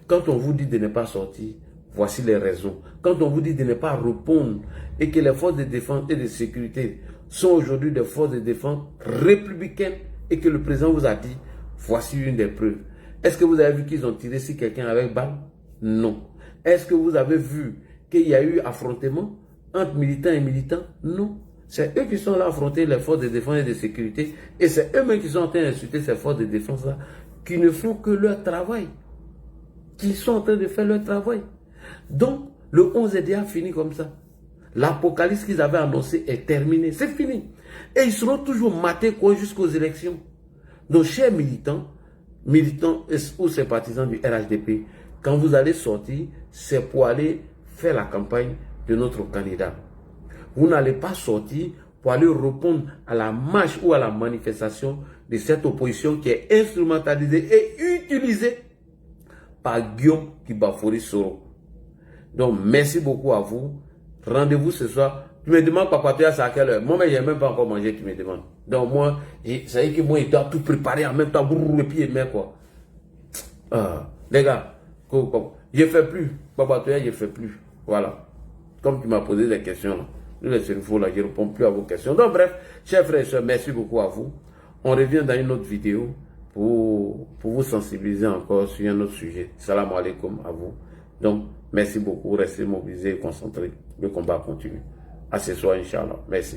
Quand on vous dit de ne pas sortir, voici les raisons. Quand on vous dit de ne pas répondre et que les forces de défense et de sécurité sont aujourd'hui des forces de défense républicaines et que le président vous a dit, voici une des preuves. Est-ce que vous avez vu qu'ils ont tiré sur quelqu'un avec balle? Non. Est-ce que vous avez vu qu'il y a eu affrontement entre militants et militants? Non. C'est eux qui sont là à affronter les forces de défense et de sécurité. Et c'est eux-mêmes qui sont en train d'insulter ces forces de défense-là, qui ne font que leur travail. Qui sont en train de faire leur travail. Donc, le 11 est déjà fini comme ça. L'apocalypse qu'ils avaient annoncé est terminé. C'est fini. Et ils seront toujours matés jusqu'aux élections. Donc, chers militants ou ces partisans du RHDP, quand vous allez sortir, c'est pour aller faire la campagne de notre candidat. Vous n'allez pas sortir pour aller répondre à la marche ou à la manifestation de cette opposition qui est instrumentalisée et utilisée par Guillaume Kibafori Soro. Donc, merci beaucoup à vous. Rendez-vous ce soir. Tu me demandes, papa, tu es à quelle heure? Moi, mais je n'ai même pas encore mangé, tu me demandes. Donc, moi, ça veut dire que moi, il doit tout préparer en même temps, et puis il met quoi. Les gars, je ne fais plus. Papa, tu es, je ne fais plus. Voilà. Comme tu m'as posé des questions, là. Les cerveaux, là, je ne réponds plus à vos questions. Donc, bref, chers frères et sœurs, merci beaucoup à vous. On revient dans une autre vidéo pour vous sensibiliser encore sur un autre sujet. Salam alaikum à vous. Donc, merci beaucoup. Restez mobilisés et concentrés. Le combat continue. À ce soir, Inch'Allah. Merci.